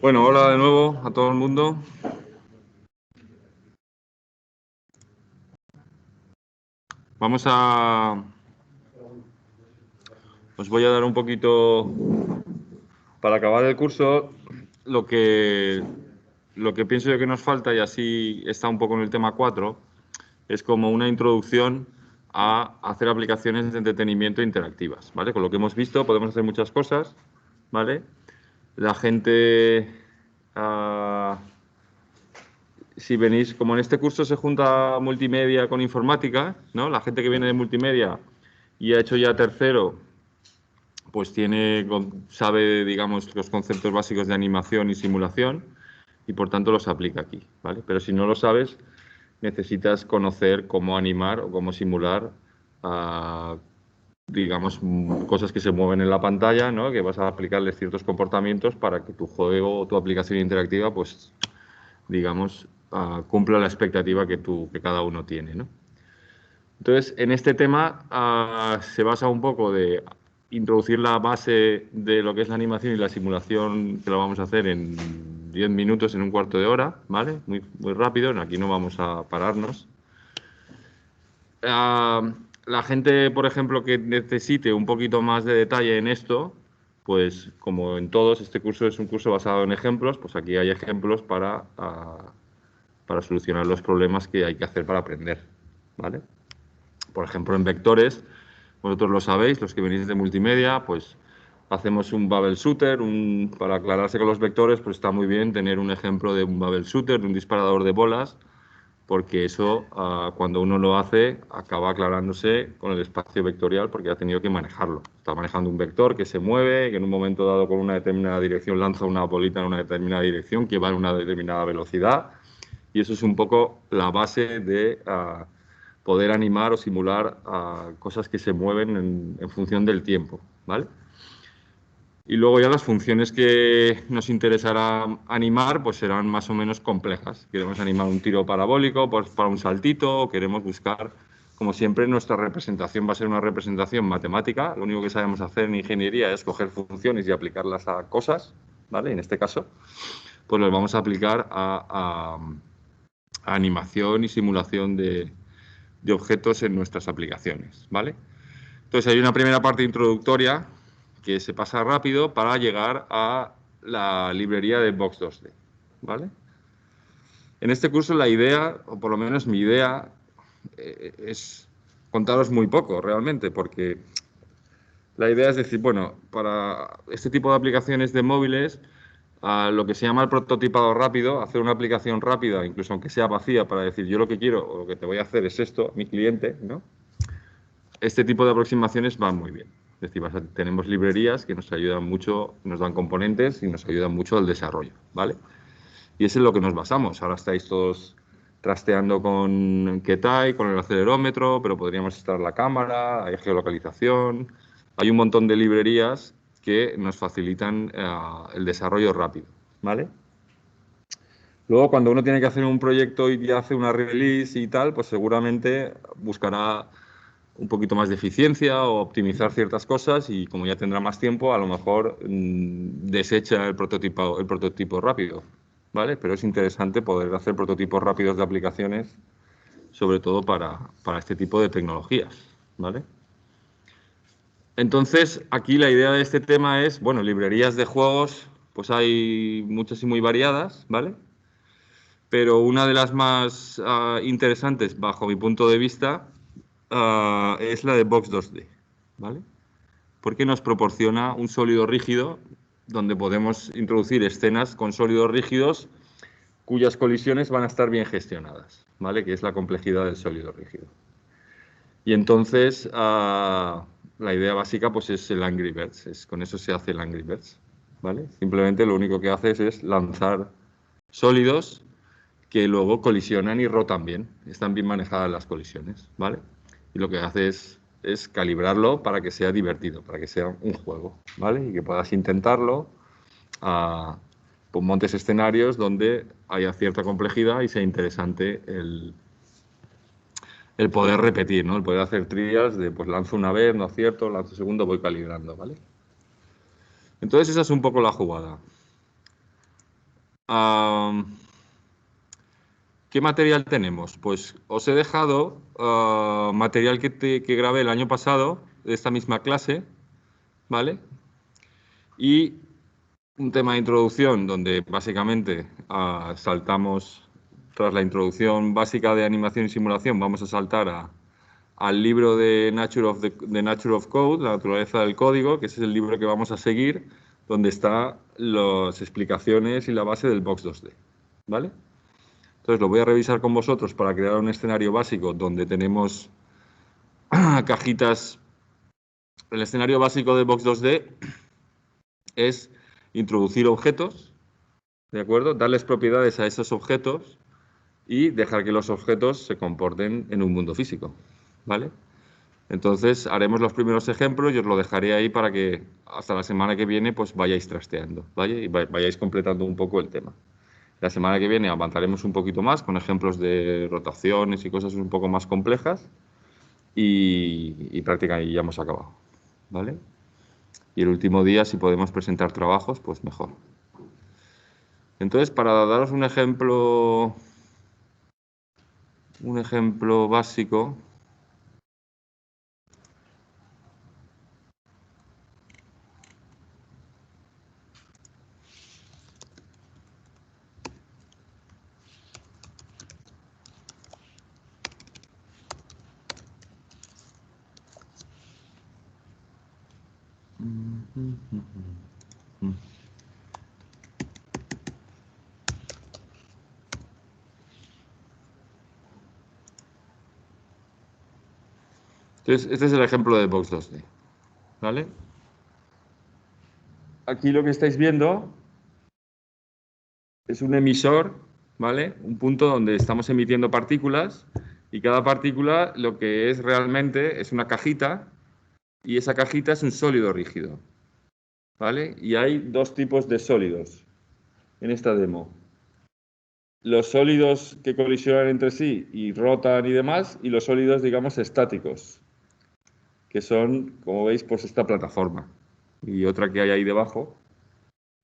Bueno, hola de nuevo a todo el mundo. Os voy a dar un poquito, para acabar el curso, lo que pienso yo que nos falta, y así está un poco en el tema 4, es como una introducción a hacer aplicaciones de entretenimiento interactivas, ¿vale? Con lo que hemos visto podemos hacer muchas cosas, ¿vale? La gente, si venís, como en este curso se junta multimedia con informática, ¿no? La gente que viene de multimedia y ha hecho ya tercero, pues sabe, digamos, los conceptos básicos de animación y simulación y por tanto los aplica aquí, ¿vale? Pero si no lo sabes, necesitas conocer cómo animar o cómo simular, digamos, cosas que se mueven en la pantalla, ¿no? Que vas a aplicarles ciertos comportamientos para que tu juego o tu aplicación interactiva, pues, digamos, cumpla la expectativa que cada uno tiene, ¿no? Entonces, en este tema se basa un poco de introducir la base de lo que es la animación y la simulación, que lo vamos a hacer en 10 minutos, en un cuarto de hora, ¿vale? Muy, muy rápido, aquí no vamos a pararnos. La gente, por ejemplo, que necesite un poquito más de detalle en esto, pues como en todos, este curso es un curso basado en ejemplos, pues aquí hay ejemplos para solucionar los problemas que hay que hacer para aprender, ¿vale? Por ejemplo, en vectores, vosotros lo sabéis, los que venís de multimedia, pues hacemos un bubble shooter, para aclararse con los vectores, pues está muy bien tener un ejemplo de un bubble shooter, de un disparador de bolas, porque eso, cuando uno lo hace, acaba aclarándose con el espacio vectorial porque ha tenido que manejarlo. Está manejando un vector que se mueve, que en un momento dado con una determinada dirección lanza una bolita en una determinada dirección, que va en una determinada velocidad, y eso es un poco la base de poder animar o simular cosas que se mueven en función del tiempo, ¿vale? Y luego ya las funciones que nos interesará animar pues serán más o menos complejas. Queremos animar un tiro parabólico pues para un saltito, o queremos buscar, como siempre, nuestra representación va a ser una representación matemática. Lo único que sabemos hacer en ingeniería es coger funciones y aplicarlas a cosas, ¿vale? En este caso, pues los vamos a aplicar a animación y simulación de objetos en nuestras aplicaciones, ¿vale? Entonces hay una primera parte introductoria que se pasa rápido para llegar a la librería de Box 2D, ¿vale? En este curso la idea, o por lo menos mi idea, es contaros muy poco realmente, porque la idea es decir, bueno, para este tipo de aplicaciones de móviles, lo que se llama el prototipado rápido, hacer una aplicación rápida, incluso aunque sea vacía, para decir yo lo que quiero o lo que te voy a hacer es esto, mi cliente, ¿no? Este tipo de aproximaciones van muy bien. Es decir, tenemos librerías que nos ayudan mucho, nos dan componentes y nos ayudan mucho al desarrollo, ¿vale? Y es en lo que nos basamos. Ahora estáis todos trasteando con Ketai, con el acelerómetro, pero podríamos estar la cámara, hay geolocalización. Hay un montón de librerías que nos facilitan el desarrollo rápido, ¿vale? Luego, cuando uno tiene que hacer un proyecto y hace una release y tal, pues seguramente buscará un poquito más de eficiencia o optimizar ciertas cosas y como ya tendrá más tiempo, a lo mejor desecha el prototipo rápido, ¿vale? Pero es interesante poder hacer prototipos rápidos de aplicaciones, sobre todo para este tipo de tecnologías, ¿vale? Entonces, aquí la idea de este tema es, bueno, librerías de juegos, pues hay muchas y muy variadas, ¿vale? Pero una de las más interesantes, bajo mi punto de vista, es la de Box 2D, ¿vale? Porque nos proporciona un sólido rígido donde podemos introducir escenas con sólidos rígidos cuyas colisiones van a estar bien gestionadas, ¿vale? Que es la complejidad del sólido rígido. Y entonces, la idea básica pues es el Angry Birds, con eso se hace el Angry Birds, ¿vale? Simplemente lo único que haces es lanzar sólidos que luego colisionan y rotan bien, están bien manejadas las colisiones, ¿vale? Y lo que hace es calibrarlo para que sea divertido, para que sea un juego, ¿vale? Y que puedas intentarlo, pues montes escenarios donde haya cierta complejidad y sea interesante el poder repetir, ¿no? El poder hacer trivias de, pues lanzo una vez, no acierto, lanzo segundo, voy calibrando, ¿vale? Entonces esa es un poco la jugada. ¿Qué material tenemos? Pues os he dejado material que grabé el año pasado de esta misma clase, ¿vale? Y un tema de introducción donde básicamente saltamos, tras la introducción básica de animación y simulación, vamos a saltar al libro de Nature of Code, la naturaleza del código, que ese es el libro que vamos a seguir, donde están las explicaciones y la base del Box 2D, ¿vale? Entonces lo voy a revisar con vosotros para crear un escenario básico donde tenemos cajitas. El escenario básico de Box 2D es introducir objetos, ¿de acuerdo? Darles propiedades a esos objetos y dejar que los objetos se comporten en un mundo físico, ¿vale? Entonces haremos los primeros ejemplos y os lo dejaré ahí para que hasta la semana que viene pues vayáis trasteando, ¿vale? Y vayáis completando un poco el tema. La semana que viene avanzaremos un poquito más con ejemplos de rotaciones y cosas un poco más complejas y prácticamente ya hemos acabado, ¿vale? Y el último día, si podemos presentar trabajos, pues mejor. Entonces, para daros un ejemplo básico, entonces, este es el ejemplo de Box 2D, ¿vale? Aquí lo que estáis viendo es un emisor, ¿vale? Un punto donde estamos emitiendo partículas y cada partícula lo que es realmente es una cajita y esa cajita es un sólido rígido, ¿vale? Y hay dos tipos de sólidos en esta demo. Los sólidos que colisionan entre sí y rotan y demás, y los sólidos, digamos, estáticos, que son, como veis, pues esta plataforma y otra que hay ahí debajo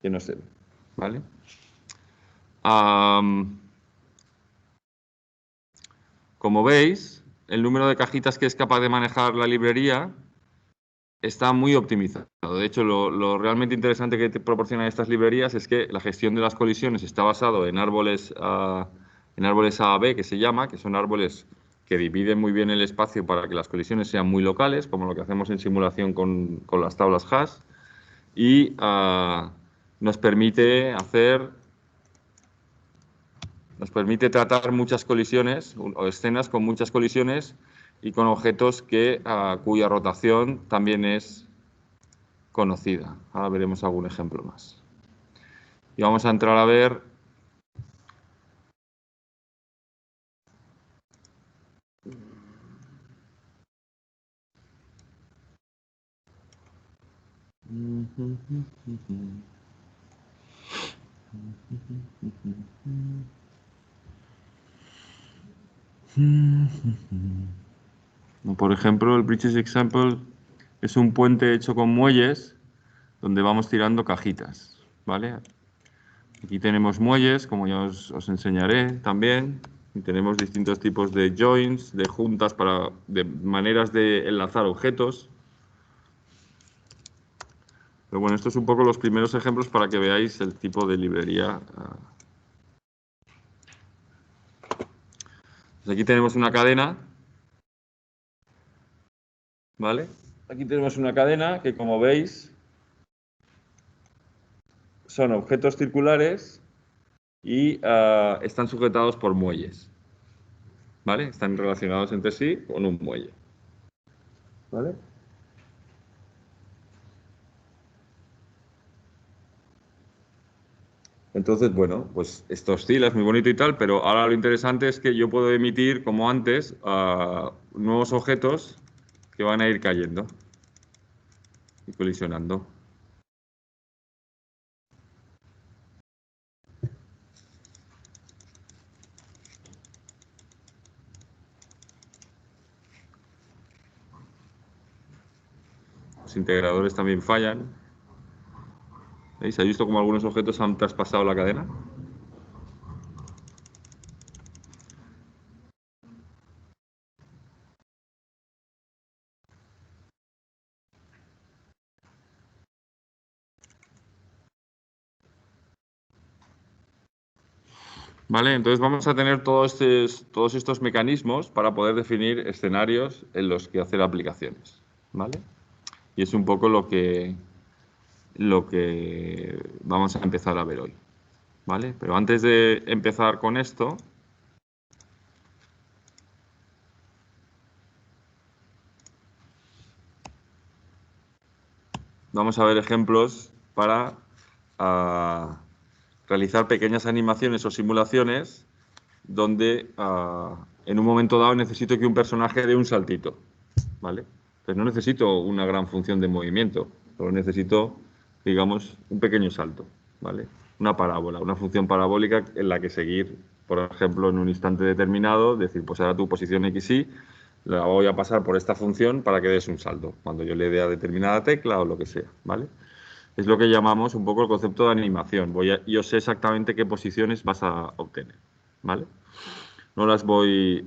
que no se ve, ¿vale? Como veis, el número de cajitas que es capaz de manejar la librería está muy optimizado. De hecho, lo realmente interesante que te proporcionan estas librerías es que la gestión de las colisiones está basado en árboles A-B, que se llama, que son árboles que dividen muy bien el espacio para que las colisiones sean muy locales, como lo que hacemos en simulación con las tablas hash, y nos permite tratar muchas colisiones o escenas con muchas colisiones y con objetos cuya rotación también es conocida. Ahora veremos algún ejemplo más. Y vamos a entrar a ver por ejemplo, el Bridges Example es un puente hecho con muelles donde vamos tirando cajitas, ¿vale? Aquí tenemos muelles, como ya os enseñaré también, y tenemos distintos tipos de joins, de juntas, de maneras de enlazar objetos. Pero bueno, estos son un poco los primeros ejemplos para que veáis el tipo de librería. Pues aquí tenemos una cadena, ¿vale? Aquí tenemos una cadena que, como veis, son objetos circulares y están sujetados por muelles, ¿vale? Están relacionados entre sí con un muelle, ¿vale? Entonces, bueno, pues esto oscila, es muy bonito y tal, pero ahora lo interesante es que yo puedo emitir, como antes, nuevos objetos que van a ir cayendo y colisionando. Los integradores también fallan. ¿Veis? ¿Habéis visto cómo algunos objetos han traspasado la cadena? ¿Vale? Entonces vamos a tener todos estos mecanismos para poder definir escenarios en los que hacer aplicaciones. ¿Vale? Y es un poco lo que vamos a empezar a ver hoy. ¿Vale? Pero antes de empezar con esto, vamos a ver ejemplos para realizar pequeñas animaciones o simulaciones donde en un momento dado necesito que un personaje dé un saltito, ¿vale? Pues no necesito una gran función de movimiento, solo necesito, digamos, un pequeño salto, ¿vale? Una parábola, una función parabólica en la que seguir, por ejemplo, en un instante determinado, decir, pues ahora tu posición XY la voy a pasar por esta función para que des un salto, cuando yo le dé a determinada tecla o lo que sea, ¿vale? Es lo que llamamos un poco el concepto de animación. Yo sé exactamente qué posiciones vas a obtener, ¿vale? Las voy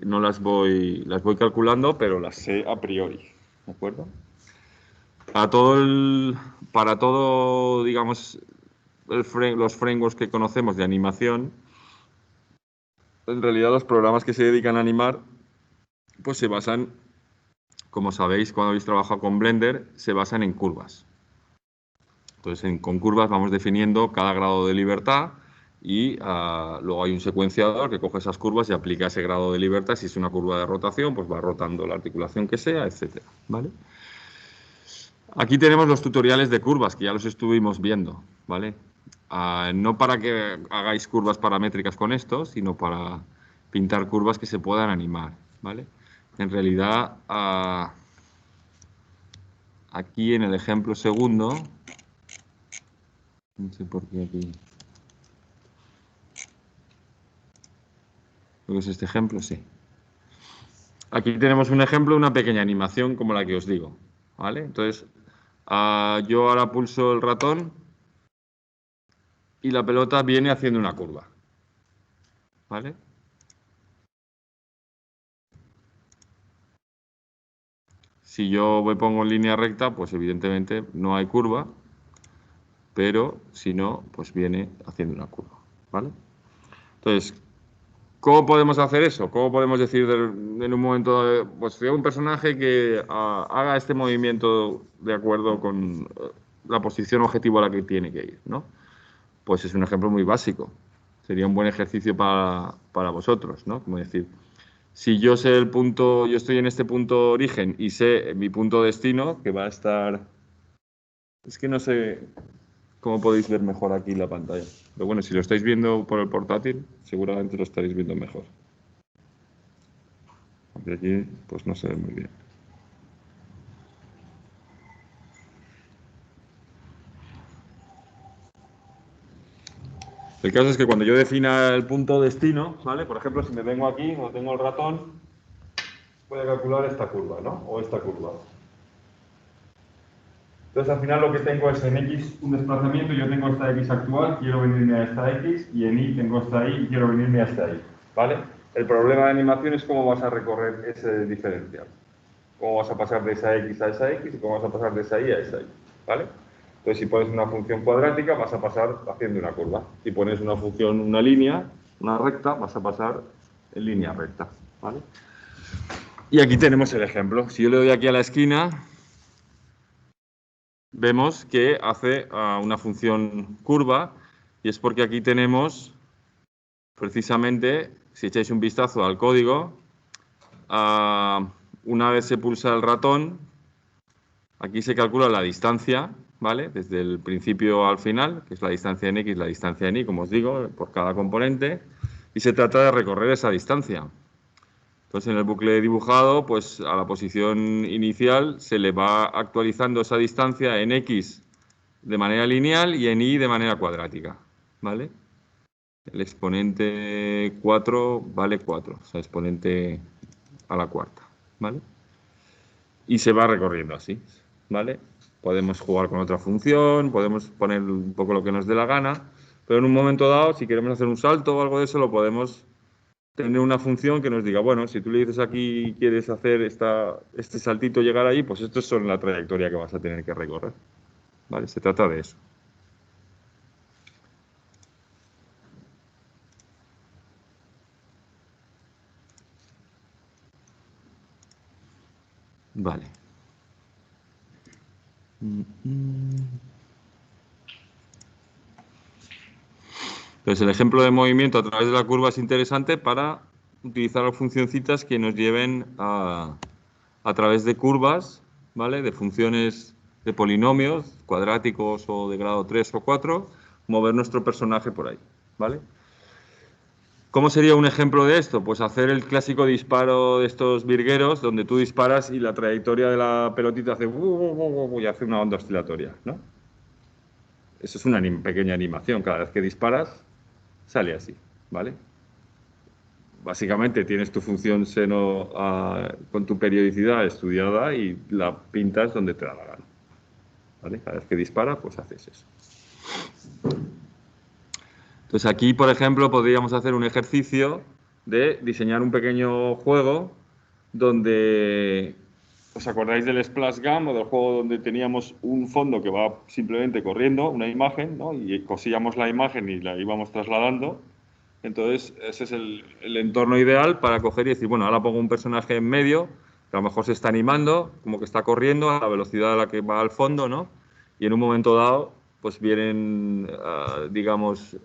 calculando, pero las sé a priori, ¿de acuerdo? Para todo, digamos, los frameworks que conocemos de animación, en realidad los programas que se dedican a animar, pues se basan, como sabéis, cuando habéis trabajado con Blender, se basan en curvas. Entonces, con curvas vamos definiendo cada grado de libertad y luego hay un secuenciador que coge esas curvas y aplica ese grado de libertad. Si es una curva de rotación, pues va rotando la articulación que sea, etcétera, ¿vale? Aquí tenemos los tutoriales de curvas, que ya los estuvimos viendo, ¿vale? No para que hagáis curvas paramétricas con esto, sino para pintar curvas que se puedan animar, ¿vale? En realidad, aquí en el ejemplo segundo, no sé por qué aquí... Creo que es este ejemplo, sí. Aquí tenemos un ejemplo de una pequeña animación como la que os digo, ¿vale? Entonces, yo ahora pulso el ratón y la pelota viene haciendo una curva, ¿vale? Si yo me pongo en línea recta, pues evidentemente no hay curva, pero si no, pues viene haciendo una curva, ¿vale? Entonces, ¿cómo podemos hacer eso? ¿Cómo podemos decir en un momento dado, pues creo un personaje que haga este movimiento de acuerdo con la posición objetivo a la que tiene que ir, ¿no? Pues es un ejemplo muy básico. Sería un buen ejercicio para vosotros, ¿no? Como decir, si yo sé el punto, yo estoy en este punto origen y sé mi punto destino, que va a estar... Es que no sé cómo podéis ver mejor aquí la pantalla. Pero bueno, si lo estáis viendo por el portátil, seguramente lo estaréis viendo mejor. Aunque aquí, pues no se ve muy bien. El caso es que cuando yo defina el punto destino, ¿vale? Por ejemplo, si me vengo aquí, no tengo el ratón, voy a calcular esta curva, ¿no? O esta curva. Entonces, al final lo que tengo es en X un desplazamiento, yo tengo esta X actual, quiero venirme a esta X, y en Y tengo esta Y y quiero venirme hasta Y, ¿vale? El problema de animación es cómo vas a recorrer ese diferencial. Cómo vas a pasar de esa X a esa X y cómo vas a pasar de esa Y a esa Y, ¿vale? Entonces, si pones una función cuadrática, vas a pasar haciendo una curva. Si pones una función, una línea, una recta, vas a pasar en línea recta, ¿vale? Y aquí tenemos el ejemplo. Si yo le doy aquí a la esquina, vemos que hace una función curva, y es porque aquí tenemos, precisamente, si echáis un vistazo al código, una vez se pulsa el ratón, aquí se calcula la distancia, ¿vale? Desde el principio al final, que es la distancia en X, la distancia en Y, como os digo, por cada componente, y se trata de recorrer esa distancia. Entonces, en el bucle dibujado, pues a la posición inicial se le va actualizando esa distancia en X de manera lineal y en Y de manera cuadrática, ¿vale? El exponente 4 vale 4, o sea, exponente a la cuarta, ¿vale? Y se va recorriendo así, ¿vale? Podemos jugar con otra función, podemos poner un poco lo que nos dé la gana, pero en un momento dado, si queremos hacer un salto o algo de eso, lo podemos tener una función que nos diga, bueno, si tú le dices aquí quieres hacer este saltito, llegar ahí, pues esto es la trayectoria que vas a tener que recorrer, ¿vale? Se trata de eso. Vale. Entonces, el ejemplo de movimiento a través de la curva es interesante para utilizar las funcioncitas que nos lleven a través de curvas, ¿vale? De funciones de polinomios cuadráticos o de grado 3 o 4, mover nuestro personaje por ahí, ¿vale? ¿Cómo sería un ejemplo de esto? Pues hacer el clásico disparo de estos virgueros, donde tú disparas y la trayectoria de la pelotita hace y hace una onda oscilatoria, ¿no? Eso es una pequeña animación. Cada vez que disparas, sale así, ¿vale? Básicamente tienes tu función seno con tu periodicidad estudiada y la pintas donde te da la gana, ¿vale? Cada vez que dispara, pues haces eso. Entonces aquí, por ejemplo, podríamos hacer un ejercicio de diseñar un pequeño juego donde, ¿os acordáis del Splash Gun o del juego donde teníamos un fondo que va simplemente corriendo, una imagen, ¿no? Y cosíamos la imagen y la íbamos trasladando? Entonces, ese es el entorno ideal para coger y decir, bueno, ahora pongo un personaje en medio, que a lo mejor se está animando, como que está corriendo a la velocidad a la que va al fondo, ¿no? Y en un momento dado, pues vienen, digamos,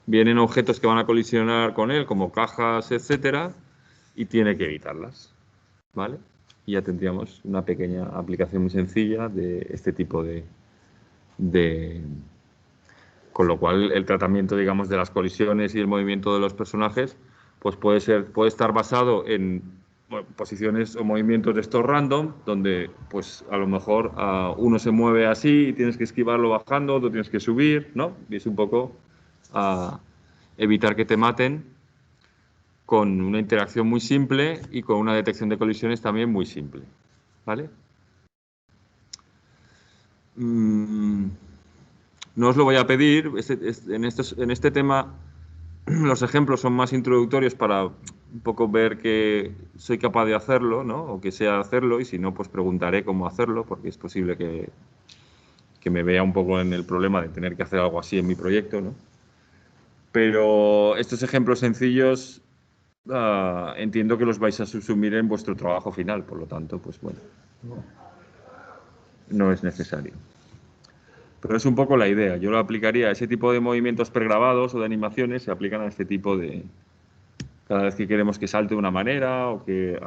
vienen objetos que van a colisionar con él, como cajas, etcétera, y tiene que evitarlas, ¿vale? Y ya tendríamos una pequeña aplicación muy sencilla de este tipo de con lo cual, el tratamiento, digamos, de las colisiones y el movimiento de los personajes, pues puede estar basado en posiciones o movimientos de estos random, donde, pues, a lo mejor uno se mueve así y tienes que esquivarlo bajando, otro tienes que subir, ¿no? Y es un poco evitar que te maten con una interacción muy simple y con una detección de colisiones también muy simple, ¿vale? No os lo voy a pedir, en este tema los ejemplos son más introductorios para un poco ver que soy capaz de hacerlo, ¿no? O que sea hacerlo, y si no, pues preguntaré cómo hacerlo, porque es posible que me vea un poco en el problema de tener que hacer algo así en mi proyecto, ¿no? Pero estos ejemplos sencillos entiendo que los vais a subsumir en vuestro trabajo final, por lo tanto, pues bueno, no es necesario. Pero es un poco la idea. Yo lo aplicaría a ese tipo de movimientos pregrabados o de animaciones, se aplican a este tipo de, cada vez que queremos que salte de una manera o que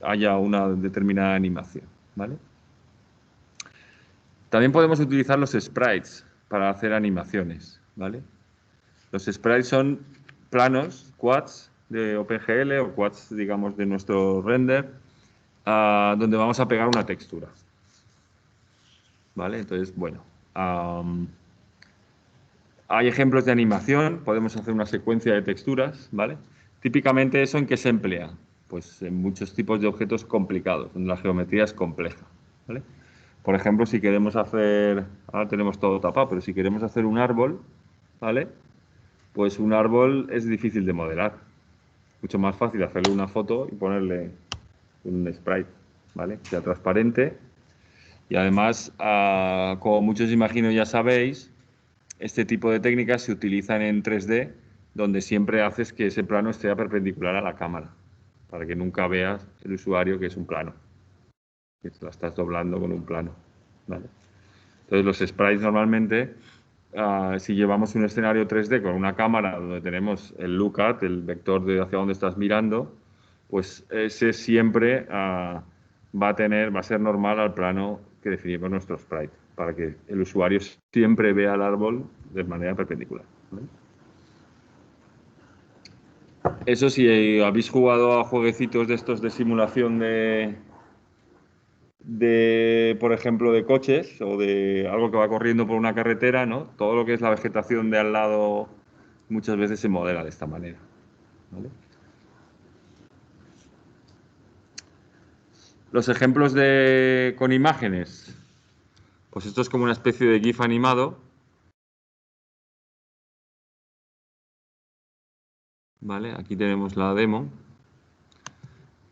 haya una determinada animación, ¿vale? También podemos utilizar los sprites para hacer animaciones, ¿vale? Los sprites son planos, quads de OpenGL o quads, digamos, de nuestro render, donde vamos a pegar una textura, ¿vale? Entonces, bueno, hay ejemplos de animación, podemos hacer una secuencia de texturas, ¿vale? Típicamente, ¿eso en qué se emplea? Pues en muchos tipos de objetos complicados, donde la geometría es compleja, ¿vale? Por ejemplo, si queremos hacer, ahora tenemos todo tapado, pero si queremos hacer un árbol, ¿vale? Pues un árbol es difícil de modelar. Mucho más fácil hacerle una foto y ponerle un sprite, ¿vale? Que sea transparente Y además, como muchos imagino ya sabéis, este tipo de técnicas se utilizan en 3D, donde siempre haces que ese plano esté perpendicular a la cámara, para que nunca veas el usuario que es un plano, que la estás doblando con un plano, ¿vale? Entonces los sprites normalmente, si llevamos un escenario 3D con una cámara donde tenemos el look at, el vector de hacia dónde estás mirando, pues ese siempre va a ser normal al plano que definimos nuestro sprite, para que el usuario siempre vea el árbol de manera perpendicular, ¿vale? Eso si habéis jugado a jueguecitos de estos de simulación por ejemplo, de coches o de algo que va corriendo por una carretera, ¿no? Todo lo que es la vegetación de al lado muchas veces se modela de esta manera, ¿vale? Los ejemplos con imágenes, pues esto es como una especie de GIF animado, ¿vale? Aquí tenemos la demo,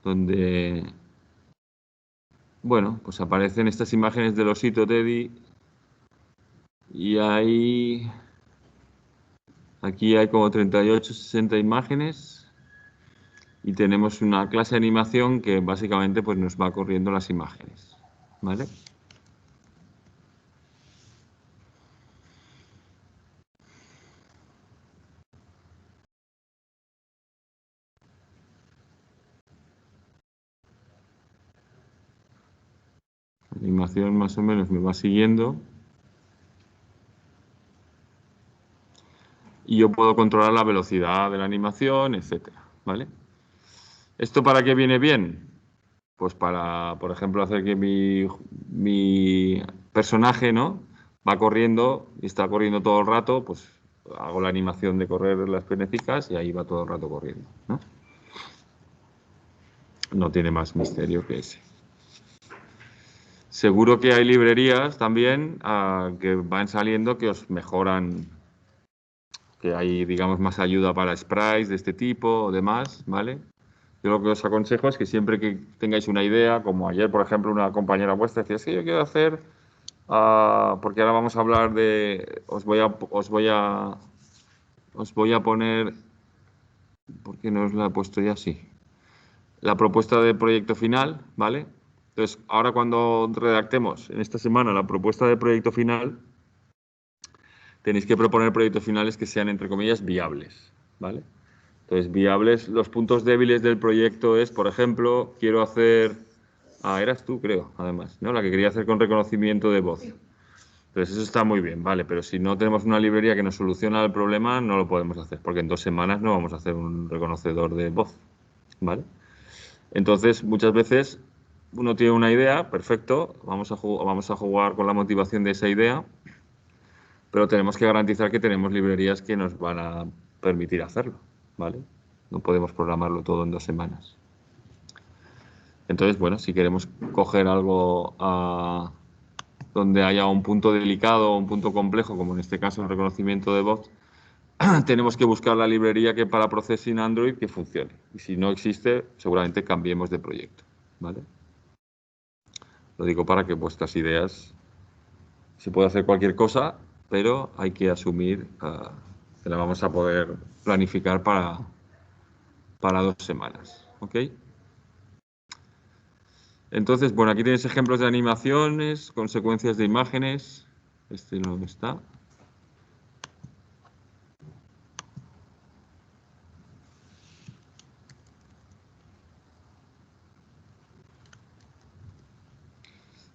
donde, bueno, pues aparecen estas imágenes del osito Teddy y aquí hay como 38, 60 imágenes y tenemos una clase de animación que básicamente pues nos va corriendo las imágenes, ¿vale? La animación más o menos me va siguiendo y yo puedo controlar la velocidad de la animación, etcétera, ¿vale? ¿Esto para qué viene bien? Pues para, por ejemplo, hacer que mi personaje, ¿no? Va corriendo y está corriendo todo el rato, pues hago la animación de correr las pernecicas y ahí va todo el rato corriendo, ¿no? No tiene más misterio que ese. Seguro que hay librerías también que van saliendo que os mejoran, que hay, digamos, más ayuda para sprites de este tipo o demás, ¿vale? Yo lo que os aconsejo es que siempre que tengáis una idea, como ayer, por ejemplo, una compañera vuestra decía, sí, yo quiero hacer, porque ahora vamos a hablar de, os voy a poner, ¿por qué no os la he puesto ya así? La propuesta de proyecto final, ¿vale? Entonces, ahora cuando redactemos en esta semana la propuesta de proyecto final, tenéis que proponer proyectos finales que sean, entre comillas, viables, ¿vale? Entonces, viables, los puntos débiles del proyecto es, por ejemplo, quiero hacer... eras tú, creo, además, ¿no? La que quería hacer con reconocimiento de voz. Entonces, eso está muy bien, ¿vale? Pero si no tenemos una librería que nos soluciona el problema, no lo podemos hacer, porque en 2 semanas no vamos a hacer un reconocedor de voz, ¿vale? Entonces, muchas veces uno tiene una idea, perfecto, vamos a jugar con la motivación de esa idea, pero tenemos que garantizar que tenemos librerías que nos van a permitir hacerlo, ¿vale? No podemos programarlo todo en 2 semanas. Entonces, bueno, si queremos coger algo donde haya un punto delicado o un punto complejo, como en este caso el reconocimiento de voz, tenemos que buscar la librería que para Processing Android que funcione. Y si no existe, seguramente cambiemos de proyecto, ¿vale? Lo digo para que vuestras ideas... Se puede hacer cualquier cosa, pero hay que asumir que la vamos a poder planificar para 2 semanas, ¿ok? Entonces, bueno, aquí tienes ejemplos de animaciones, consecuencias de imágenes. Este no está.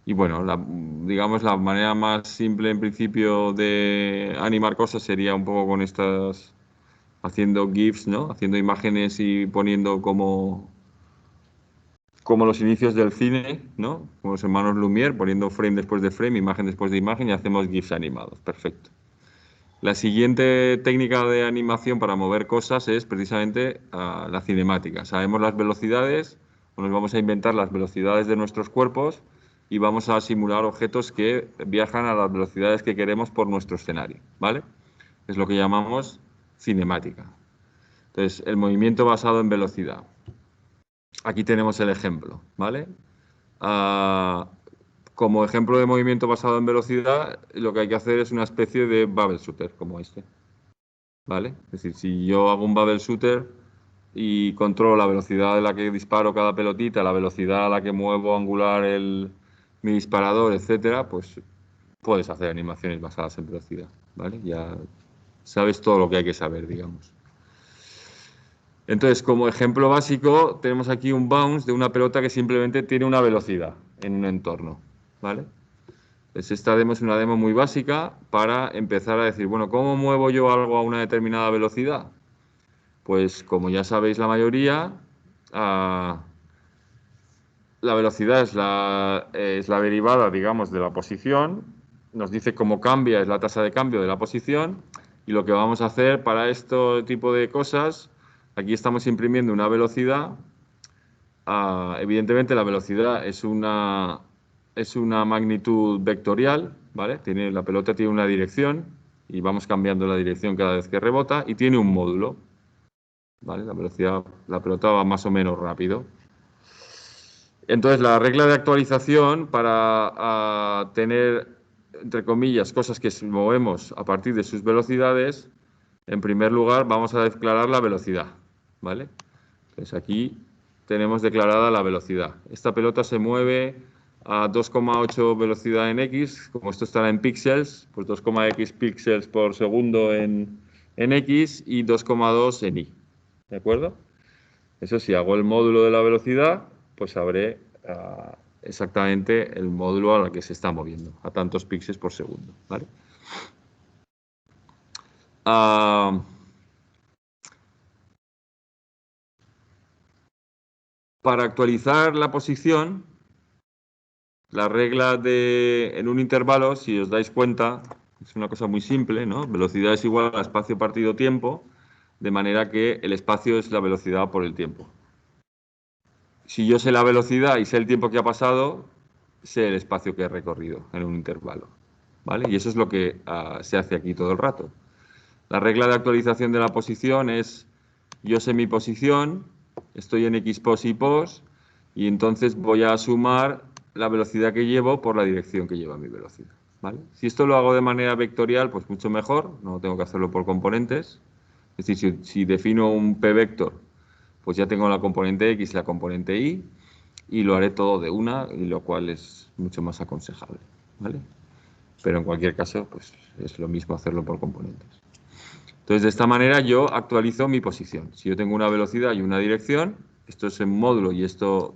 Y bueno, digamos la manera más simple en principio de animar cosas sería un poco con estas, haciendo GIFs, ¿no? Haciendo imágenes y poniendo como los inicios del cine, ¿no? Como los hermanos Lumière, poniendo frame después de frame, imagen después de imagen y hacemos GIFs animados. Perfecto. La siguiente técnica de animación para mover cosas es precisamente la cinemática. Sabemos las velocidades, o nos vamos a inventar las velocidades de nuestros cuerpos y vamos a simular objetos que viajan a las velocidades que queremos por nuestro escenario, ¿vale? Es lo que llamamos cinemática. Entonces, el movimiento basado en velocidad. Aquí tenemos el ejemplo, ¿vale? como ejemplo de movimiento basado en velocidad, lo que hay que hacer es una especie de bubble shooter, como este. ¿Vale? Es decir, si yo hago un bubble shooter y controlo la velocidad a la que disparo cada pelotita, la velocidad a la que muevo angular mi disparador, etcétera, pues puedes hacer animaciones basadas en velocidad, ¿vale? Ya sabes todo lo que hay que saber, digamos. Entonces, como ejemplo básico, tenemos aquí un bounce de una pelota que simplemente tiene una velocidad en un entorno, ¿vale? Pues esta demo es una demo muy básica para empezar a decir, bueno, ¿cómo muevo yo algo a una determinada velocidad? Pues como ya sabéis la mayoría, la velocidad es la derivada, digamos, de la posición. Nos dice cómo cambia, es la tasa de cambio de la posición. Y lo que vamos a hacer para este tipo de cosas, aquí estamos imprimiendo una velocidad. Evidentemente la velocidad es una magnitud vectorial, ¿vale? La pelota tiene una dirección y vamos cambiando la dirección cada vez que rebota y tiene un módulo, ¿vale? La pelota va más o menos rápido. Entonces, la regla de actualización para tener, entre comillas, cosas que movemos a partir de sus velocidades, en primer lugar vamos a declarar la velocidad, ¿vale? Pues aquí tenemos declarada la velocidad. Esta pelota se mueve a 2,8 velocidad en X, como esto estará en píxeles, pues 2,x píxeles por segundo en X y 2,2 en Y, ¿de acuerdo? Eso si hago el módulo de la velocidad, pues sabré exactamente el módulo al que se está moviendo, a tantos píxeles por segundo, ¿vale? Para actualizar la posición, la regla en un intervalo, si os dais cuenta, es una cosa muy simple, ¿no? Velocidad es igual a espacio partido tiempo, de manera que el espacio es la velocidad por el tiempo. Si yo sé la velocidad y sé el tiempo que ha pasado, sé el espacio que he recorrido en un intervalo, ¿vale? Y eso es lo que se hace aquí todo el rato. La regla de actualización de la posición es, yo sé mi posición, estoy en X pos y pos, y entonces voy a sumar la velocidad que llevo por la dirección que lleva mi velocidad, ¿vale? Si esto lo hago de manera vectorial, pues mucho mejor, no tengo que hacerlo por componentes. Es decir, si defino un p vector, pues ya tengo la componente X y la componente Y, y lo haré todo de una, y lo cual es mucho más aconsejable, ¿vale? Pero en cualquier caso, pues es lo mismo hacerlo por componentes. Entonces, de esta manera yo actualizo mi posición. Si yo tengo una velocidad y una dirección, esto es un módulo y esto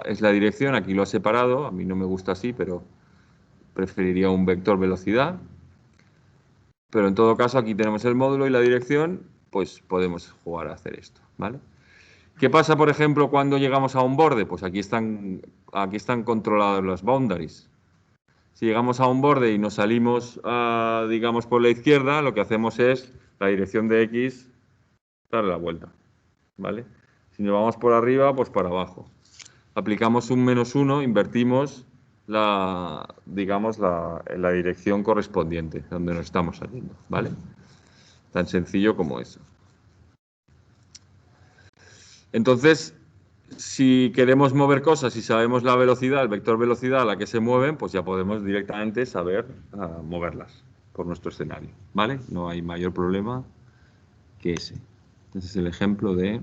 es la dirección, aquí lo he separado, a mí no me gusta así, pero preferiría un vector velocidad. Pero en todo caso, aquí tenemos el módulo y la dirección, pues podemos jugar a hacer esto, ¿vale? ¿Qué pasa, por ejemplo, cuando llegamos a un borde? Pues aquí están controlados los boundaries. Si llegamos a un borde y nos salimos, digamos, por la izquierda, lo que hacemos es la dirección de X darle la vuelta, ¿vale? Si nos vamos por arriba, pues para abajo. Aplicamos un -1, invertimos digamos, la dirección correspondiente, donde nos estamos saliendo, ¿vale? Tan sencillo como eso. Entonces, si queremos mover cosas y sabemos la velocidad, el vector velocidad a la que se mueven, pues ya podemos directamente saber moverlas por nuestro escenario, ¿vale? No hay mayor problema que ese. Ese es el ejemplo de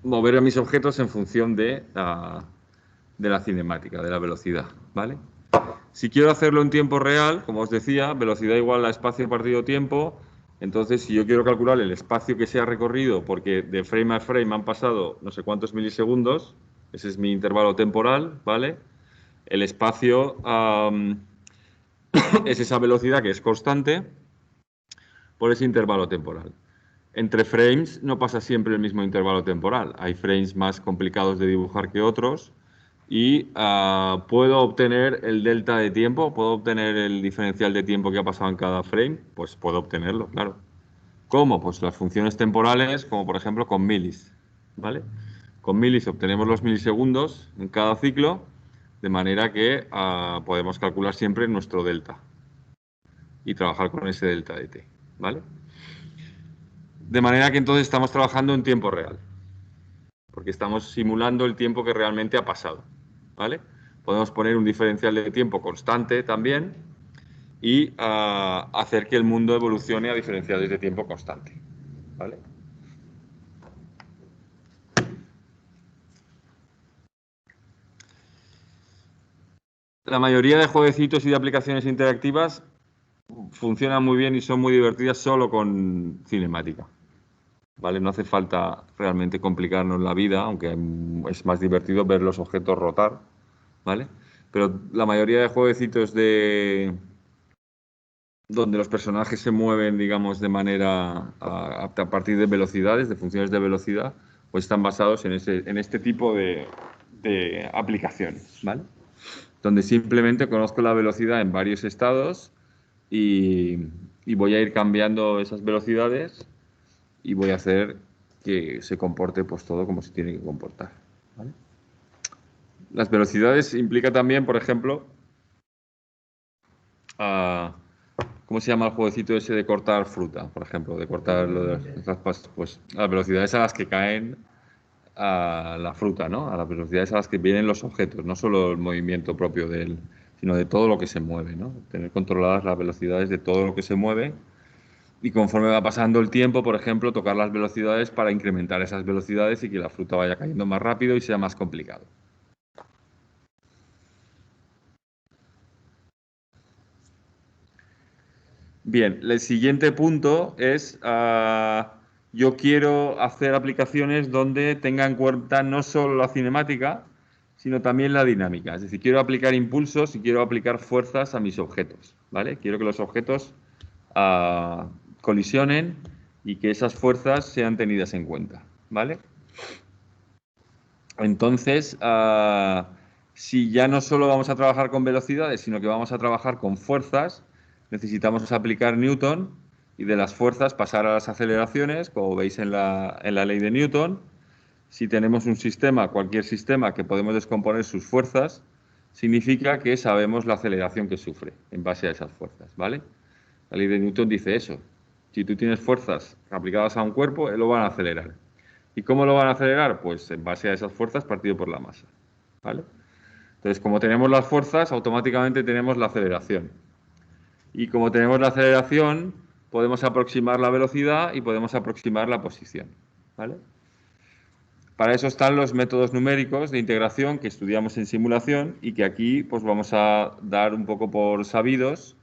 mover a mis objetos en función de la cinemática, de la velocidad, ¿vale? Si quiero hacerlo en tiempo real, como os decía, velocidad igual a espacio partido tiempo, entonces si yo quiero calcular el espacio que se ha recorrido, porque de frame a frame han pasado no sé cuántos milisegundos, ese es mi intervalo temporal, ¿vale? El espacio es esa velocidad que es constante por ese intervalo temporal. Entre frames no pasa siempre el mismo intervalo temporal. Hay frames más complicados de dibujar que otros y puedo obtener el delta de tiempo, puedo obtener el diferencial de tiempo que ha pasado en cada frame, pues puedo obtenerlo, claro. ¿Cómo? Pues las funciones temporales, como por ejemplo con milis, ¿vale? Con milis obtenemos los milisegundos en cada ciclo, de manera que podemos calcular siempre nuestro delta y trabajar con ese delta de t, ¿vale? De manera que entonces estamos trabajando en tiempo real. porque estamos simulando el tiempo que realmente ha pasado, ¿vale? Podemos poner un diferencial de tiempo constante también y hacer que el mundo evolucione a diferenciales de tiempo constante, ¿vale? La mayoría de jueguecitos y de aplicaciones interactivas funcionan muy bien y son muy divertidas solo con cinemática, ¿vale? No hace falta realmente complicarnos la vida, aunque es más divertido ver los objetos rotar, ¿vale? Pero la mayoría de jueguecitos donde los personajes se mueven, digamos, de manera a partir de velocidades, de funciones de velocidad, pues están basados en este tipo de aplicaciones, ¿vale? Donde simplemente conozco la velocidad en varios estados y, y voy a ir cambiando esas velocidades y voy a hacer que se comporte pues todo como se tiene que comportar, ¿vale? Las velocidades implica también, por ejemplo, ¿cómo se llama el jueguecito ese de cortar fruta, por ejemplo? De cortar pues las velocidades a las que caen a la fruta, ¿no? A las velocidades a las que vienen los objetos, no solo el movimiento propio de él, sino de todo lo que se mueve, ¿no? Tener controladas las velocidades de todo lo que se mueve y conforme va pasando el tiempo, por ejemplo, tocar las velocidades para incrementar esas velocidades y que la fruta vaya cayendo más rápido y sea más complicado. Bien, el siguiente punto es, yo quiero hacer aplicaciones donde tenga en cuenta no solo la cinemática, sino también la dinámica. Es decir, quiero aplicar impulsos y quiero aplicar fuerzas a mis objetos, ¿vale? Quiero que los objetos colisionen y que esas fuerzas sean tenidas en cuenta, ¿vale? Entonces, si ya no solo vamos a trabajar con velocidades, sino que vamos a trabajar con fuerzas, necesitamos aplicar Newton y de las fuerzas pasar a las aceleraciones, como veis en la ley de Newton. Si tenemos un sistema, cualquier sistema que podemos descomponer sus fuerzas, significa que sabemos la aceleración que sufre en base a esas fuerzas, ¿vale? La ley de Newton dice eso. Si tú tienes fuerzas aplicadas a un cuerpo, él lo van a acelerar. ¿Y cómo lo van a acelerar? Pues en base a esas fuerzas partido por la masa, ¿vale? Entonces, como tenemos las fuerzas, automáticamente tenemos la aceleración. Y como tenemos la aceleración, podemos aproximar la velocidad y podemos aproximar la posición, ¿vale? Para eso están los métodos numéricos de integración que estudiamos en simulación y que aquí pues vamos a dar un poco por sabidos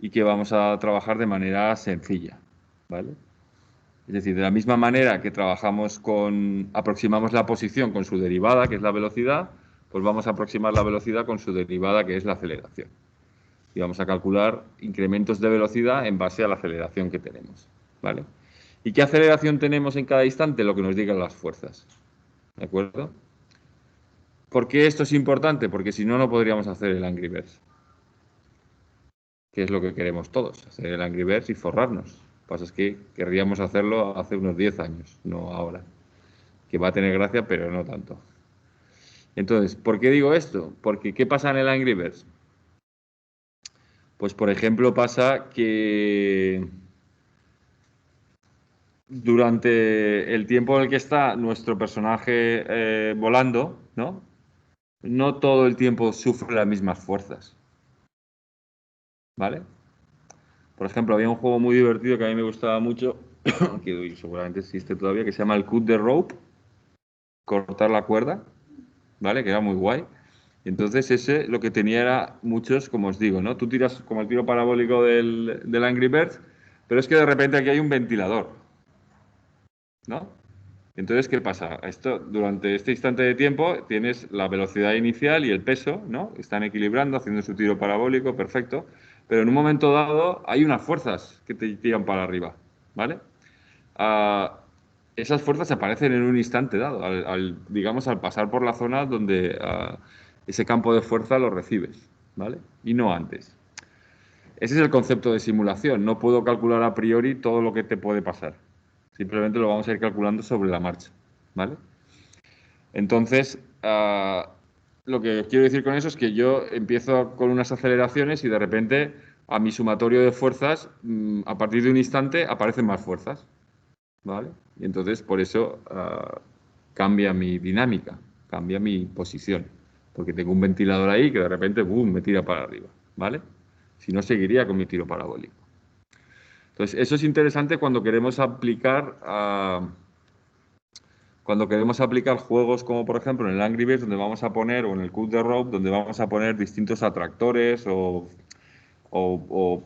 y que vamos a trabajar de manera sencilla, ¿vale? Es decir, de la misma manera que aproximamos la posición con su derivada, que es la velocidad, pues vamos a aproximar la velocidad con su derivada, que es la aceleración. Y vamos a calcular incrementos de velocidad en base a la aceleración que tenemos, ¿vale? ¿Y qué aceleración tenemos en cada instante? Lo que nos digan las fuerzas, ¿de acuerdo? ¿Por qué esto es importante? Porque si no, no podríamos hacer el Angry Birds, que es lo que queremos todos, hacer el Angry Birds y forrarnos. Lo que pasa es que querríamos hacerlo hace unos 10 años, no ahora. Que va a tener gracia, pero no tanto. Entonces, ¿por qué digo esto? Porque ¿qué pasa en el Angry Birds? Pues, por ejemplo, pasa que durante el tiempo en el que está nuestro personaje volando, ¿no? No todo el tiempo sufre las mismas fuerzas, ¿vale? Por ejemplo, había un juego muy divertido que a mí me gustaba mucho, que seguramente existe todavía, que se llama el Cut the Rope, cortar la cuerda, ¿vale? Que era muy guay. Y entonces ese lo que tenía era muchos, como os digo, ¿no? Tú tiras como el tiro parabólico del Angry Birds, pero es que de repente aquí hay un ventilador, ¿no? Entonces, ¿qué pasa? Esto, durante este instante de tiempo tienes la velocidad inicial y el peso, ¿no? Están equilibrando, haciendo su tiro parabólico, perfecto. Pero en un momento dado hay unas fuerzas que te tiran para arriba, ¿vale? Ah, esas fuerzas aparecen en un instante dado, digamos, al pasar por la zona donde ese campo de fuerza lo recibes, ¿vale? Y no antes. Ese es el concepto de simulación. No puedo calcular a priori todo lo que te puede pasar. Simplemente lo vamos a ir calculando sobre la marcha, ¿vale? Entonces, lo que quiero decir con eso es que yo empiezo con unas aceleraciones y de repente a mi sumatorio de fuerzas, a partir de un instante, aparecen más fuerzas, ¿vale? Y entonces, por eso cambia mi dinámica, cambia mi posición, porque tengo un ventilador ahí que de repente, ¡boom!, me tira para arriba, ¿vale? Si no, seguiría con mi tiro parabólico. Entonces, eso es interesante cuando queremos aplicar juegos como, por ejemplo, en el Angry Birds, donde vamos a poner, o en el Cut the Rope, donde vamos a poner distintos atractores o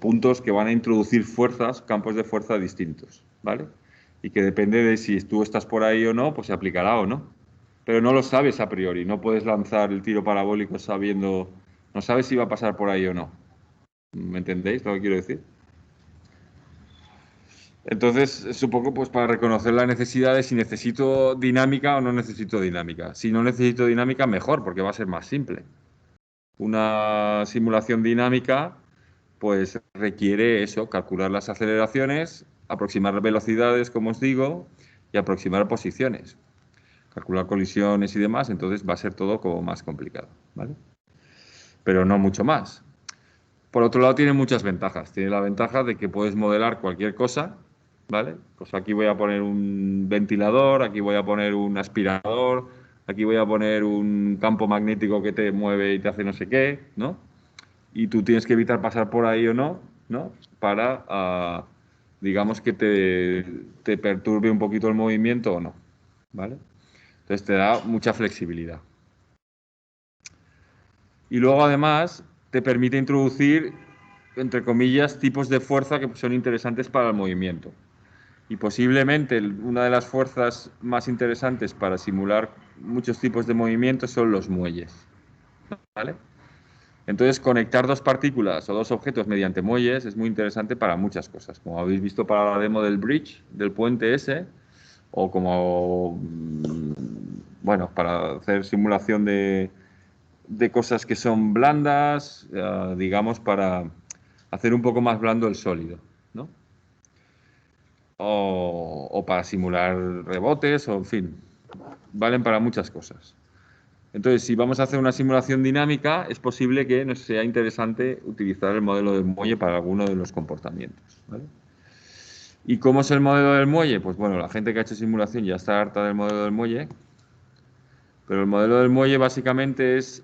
puntos que van a introducir fuerzas, campos de fuerza distintos, ¿vale? Y que depende de si tú estás por ahí o no, pues se aplicará o no. Pero no lo sabes a priori, no puedes lanzar el tiro parabólico sabiendo, no sabes si va a pasar por ahí o no. ¿Me entendéis lo que quiero decir? Entonces, es un poco pues para reconocer la necesidad de si necesito dinámica o no necesito dinámica. Si no necesito dinámica, mejor, porque va a ser más simple. Una simulación dinámica pues requiere eso, calcular las aceleraciones, aproximar velocidades, como os digo, y aproximar posiciones. Calcular colisiones y demás, entonces va a ser todo como más complicado, ¿vale? Pero no mucho más. Por otro lado, tiene muchas ventajas. Tiene la ventaja de que puedes modelar cualquier cosa, ¿vale? Pues aquí voy a poner un ventilador, aquí voy a poner un aspirador, aquí voy a poner un campo magnético que te mueve y te hace no sé qué, ¿no? Y tú tienes que evitar pasar por ahí o no, ¿no? Para, digamos, que te perturbe un poquito el movimiento o no, ¿vale? Entonces te da mucha flexibilidad. Y luego, además, te permite introducir, entre comillas, tipos de fuerza que son interesantes para el movimiento. Y posiblemente una de las fuerzas más interesantes para simular muchos tipos de movimientos son los muelles, ¿vale? Entonces, conectar dos partículas o dos objetos mediante muelles es muy interesante para muchas cosas, como habéis visto para la demo del bridge, del puente ese, o como, bueno, para hacer simulación de cosas que son blandas, digamos, para hacer un poco más blando el sólido, ¿no? O para simular rebotes, o en fin, valen para muchas cosas. Entonces, si vamos a hacer una simulación dinámica, es posible que nos sea interesante utilizar el modelo del muelle para alguno de los comportamientos, ¿vale? ¿Y cómo es el modelo del muelle? Pues bueno, la gente que ha hecho simulación ya está harta del modelo del muelle, pero el modelo del muelle básicamente es,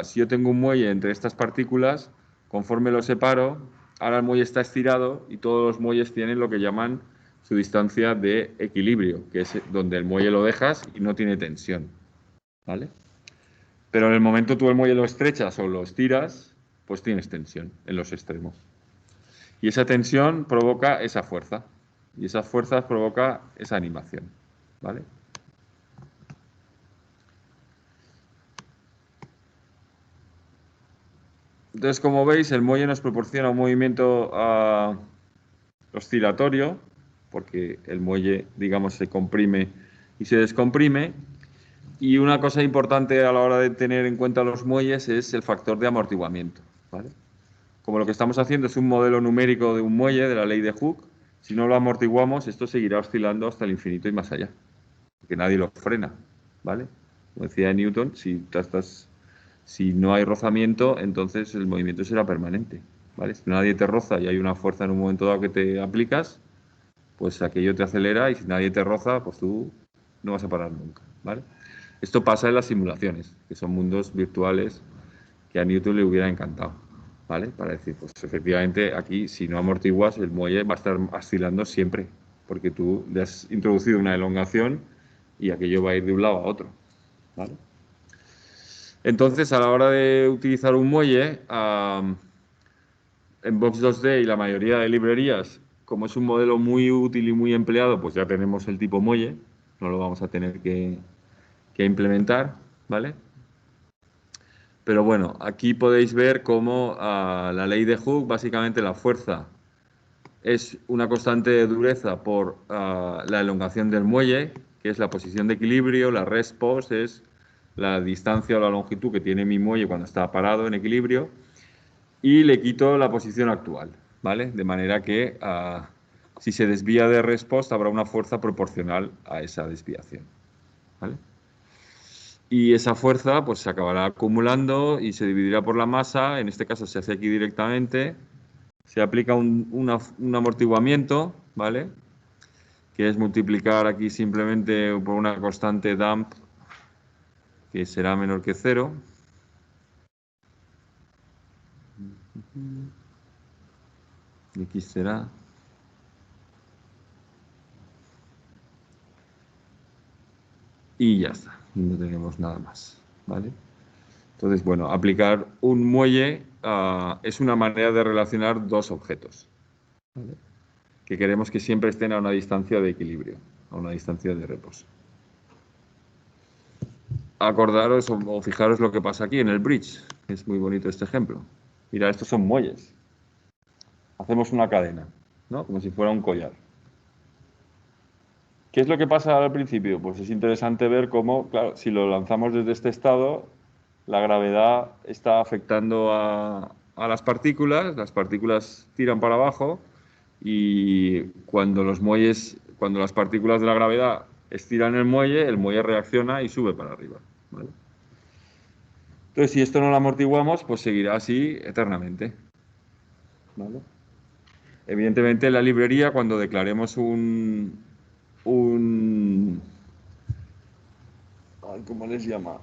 si yo tengo un muelle entre estas partículas, conforme lo separo, ahora el muelle está estirado y todos los muelles tienen lo que llaman su distancia de equilibrio, que es donde el muelle lo dejas y no tiene tensión, ¿vale? Pero en el momento tú el muelle lo estrechas o lo estiras, pues tienes tensión en los extremos. Y esa tensión provoca esa fuerza. Y esa fuerza provoca esa animación, ¿vale? Entonces, como veis, el muelle nos proporciona un movimiento oscilatorio, porque el muelle, digamos, se comprime y se descomprime. Y una cosa importante a la hora de tener en cuenta los muelles es el factor de amortiguamiento, ¿vale? Como lo que estamos haciendo es un modelo numérico de un muelle, de la ley de Hooke, si no lo amortiguamos, esto seguirá oscilando hasta el infinito y más allá, porque nadie lo frena, ¿vale? Como decía Newton, si no hay rozamiento, entonces el movimiento será permanente, ¿vale? Si nadie te roza y hay una fuerza en un momento dado que te aplicas, pues aquello te acelera y si nadie te roza, pues tú no vas a parar nunca, ¿vale? Esto pasa en las simulaciones, que son mundos virtuales que a Newton le hubiera encantado, ¿vale? Para decir, pues efectivamente aquí si no amortiguas el muelle va a estar oscilando siempre, porque tú le has introducido una elongación y aquello va a ir de un lado a otro, ¿vale? Entonces, a la hora de utilizar un muelle, en Box 2D y la mayoría de librerías, como es un modelo muy útil y muy empleado, pues ya tenemos el tipo muelle, no lo vamos a tener que implementar, ¿vale? Pero bueno, aquí podéis ver cómo la ley de Hooke, básicamente la fuerza es una constante de dureza por la elongación del muelle, que es la posición de equilibrio, la rest post es la distancia o la longitud que tiene mi muelle cuando está parado en equilibrio, y le quito la posición actual, ¿vale? De manera que si se desvía de rest post habrá una fuerza proporcional a esa desviación, ¿vale? Y esa fuerza pues se acabará acumulando y se dividirá por la masa, en este caso se hace aquí directamente, se aplica un amortiguamiento, ¿vale? que es multiplicar aquí simplemente por una constante damp, que será menor que 0. Y aquí será... Y ya está, no tenemos nada más, ¿vale? Entonces, bueno, aplicar un muelle es una manera de relacionar dos objetos, ¿vale? Que queremos que siempre estén a una distancia de equilibrio, a una distancia de reposo. Acordaros o fijaros lo que pasa aquí en el bridge, que es muy bonito este ejemplo. Mira, estos son muelles. Hacemos una cadena, ¿no? Como si fuera un collar. ¿Qué es lo que pasa al principio? Pues es interesante ver cómo, claro, si lo lanzamos desde este estado, la gravedad está afectando a las partículas tiran para abajo y cuando cuando las partículas de la gravedad estiran el muelle reacciona y sube para arriba, ¿vale? Entonces, si esto no lo amortiguamos, pues seguirá así eternamente, ¿vale? Evidentemente, en la librería, cuando declaremos un ¿cómo les llama?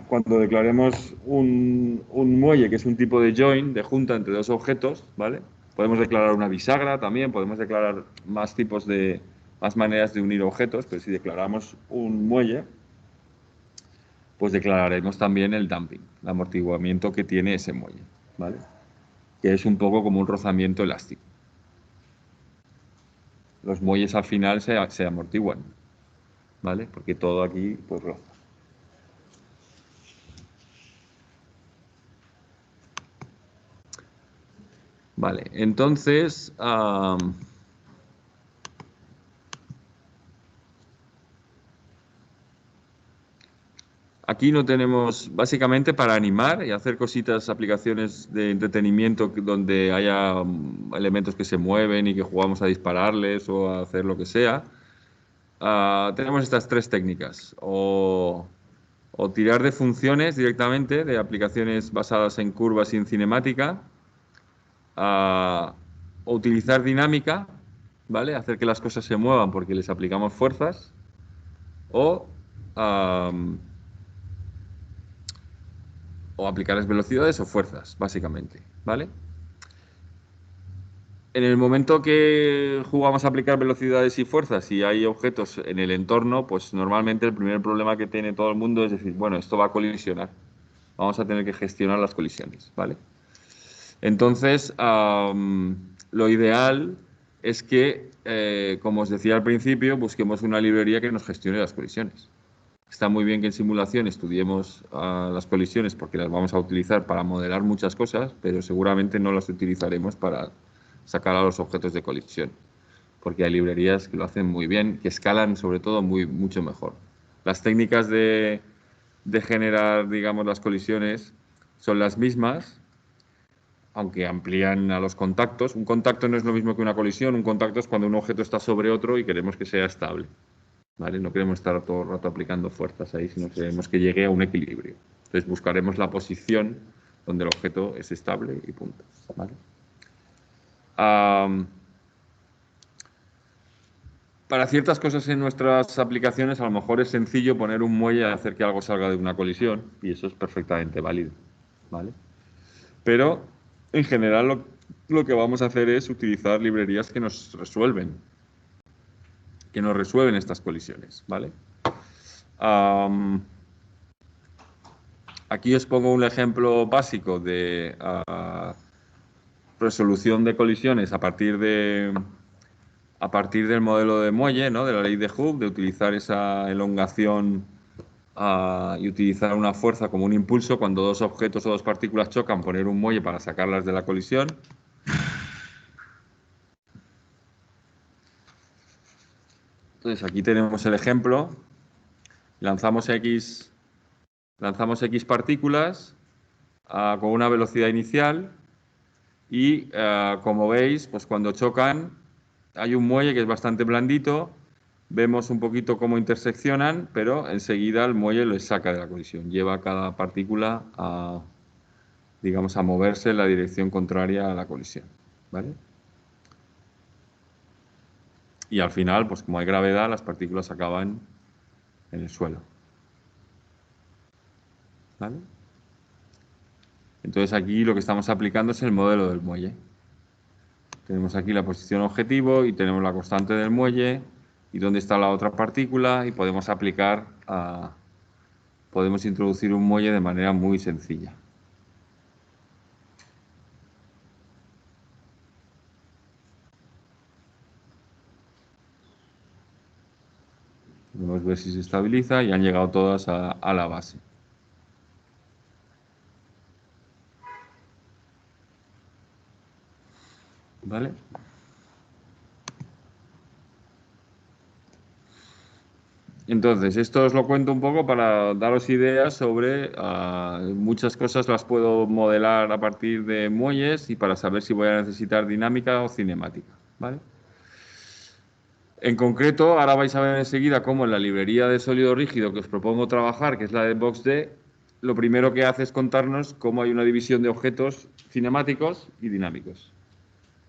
Cuando declaremos un muelle, que es un tipo de join, de junta entre dos objetos, ¿vale? Podemos declarar una bisagra también, podemos declarar más maneras de unir objetos, pero si declaramos un muelle, pues declararemos también el damping, el amortiguamiento que tiene ese muelle, ¿vale? Que es un poco como un rozamiento elástico. Los muelles al final se amortiguan, ¿vale? Porque todo aquí, pues roza. Vale, entonces, aquí no tenemos, básicamente para animar y hacer cositas, aplicaciones de entretenimiento donde haya elementos que se mueven y que jugamos a dispararles o a hacer lo que sea, tenemos estas tres técnicas. O tirar de funciones directamente, de aplicaciones basadas en curvas y en cinemática, o utilizar dinámica, ¿vale? Hacer que las cosas se muevan porque les aplicamos fuerzas, o, am, o aplicarles velocidades o fuerzas, básicamente, ¿vale? En el momento que jugamos a aplicar velocidades y fuerzas y hay objetos en el entorno, pues normalmente el primer problema que tiene todo el mundo es decir, bueno, esto va a colisionar. Vamos a tener que gestionar las colisiones, ¿vale? Entonces, lo ideal es que, como os decía al principio, busquemos una librería que nos gestione las colisiones. Está muy bien que en simulación estudiemos las colisiones porque las vamos a utilizar para modelar muchas cosas, pero seguramente no las utilizaremos para sacar a los objetos de colisión, porque hay librerías que lo hacen muy bien, que escalan sobre todo mucho mejor. Las técnicas de generar, digamos, las colisiones son las mismas, aunque amplían a los contactos. Un contacto no es lo mismo que una colisión. Un contacto es cuando un objeto está sobre otro y queremos que sea estable, ¿vale? No queremos estar todo el rato aplicando fuerzas ahí, sino queremos que llegue a un equilibrio. Entonces buscaremos la posición donde el objeto es estable y punto, ¿vale? Para ciertas cosas en nuestras aplicaciones a lo mejor es sencillo poner un muelle y hacer que algo salga de una colisión y eso es perfectamente válido, ¿vale? Pero en general lo que vamos a hacer es utilizar librerías que nos resuelven estas colisiones, ¿vale? Aquí os pongo un ejemplo básico de resolución de colisiones a partir del modelo de muelle, ¿no? De la ley de Hooke, de utilizar esa elongación y utilizar una fuerza como un impulso cuando dos objetos o dos partículas chocan, poner un muelle para sacarlas de la colisión. Entonces aquí tenemos el ejemplo. Lanzamos X partículas con una velocidad inicial y como veis, pues cuando chocan hay un muelle que es bastante blandito, vemos un poquito cómo interseccionan, pero enseguida el muelle les saca de la colisión, lleva a cada partícula digamos, a moverse en la dirección contraria a la colisión, ¿vale? Y al final, pues como hay gravedad, las partículas acaban en el suelo. ¿Vale? Entonces aquí lo que estamos aplicando es el modelo del muelle. Tenemos aquí la posición objetivo y tenemos la constante del muelle y dónde está la otra partícula y podemos aplicar, podemos introducir un muelle de manera muy sencilla. Podemos ver si se estabiliza y han llegado todas a la base. ¿Vale? Entonces, esto os lo cuento un poco para daros ideas sobre muchas cosas las puedo modelar a partir de muelles y para saber si voy a necesitar dinámica o cinemática, ¿vale? En concreto, ahora vais a ver enseguida cómo en la librería de sólido rígido que os propongo trabajar, que es la de BoxD, lo primero que hace es contarnos cómo hay una división de objetos cinemáticos y dinámicos.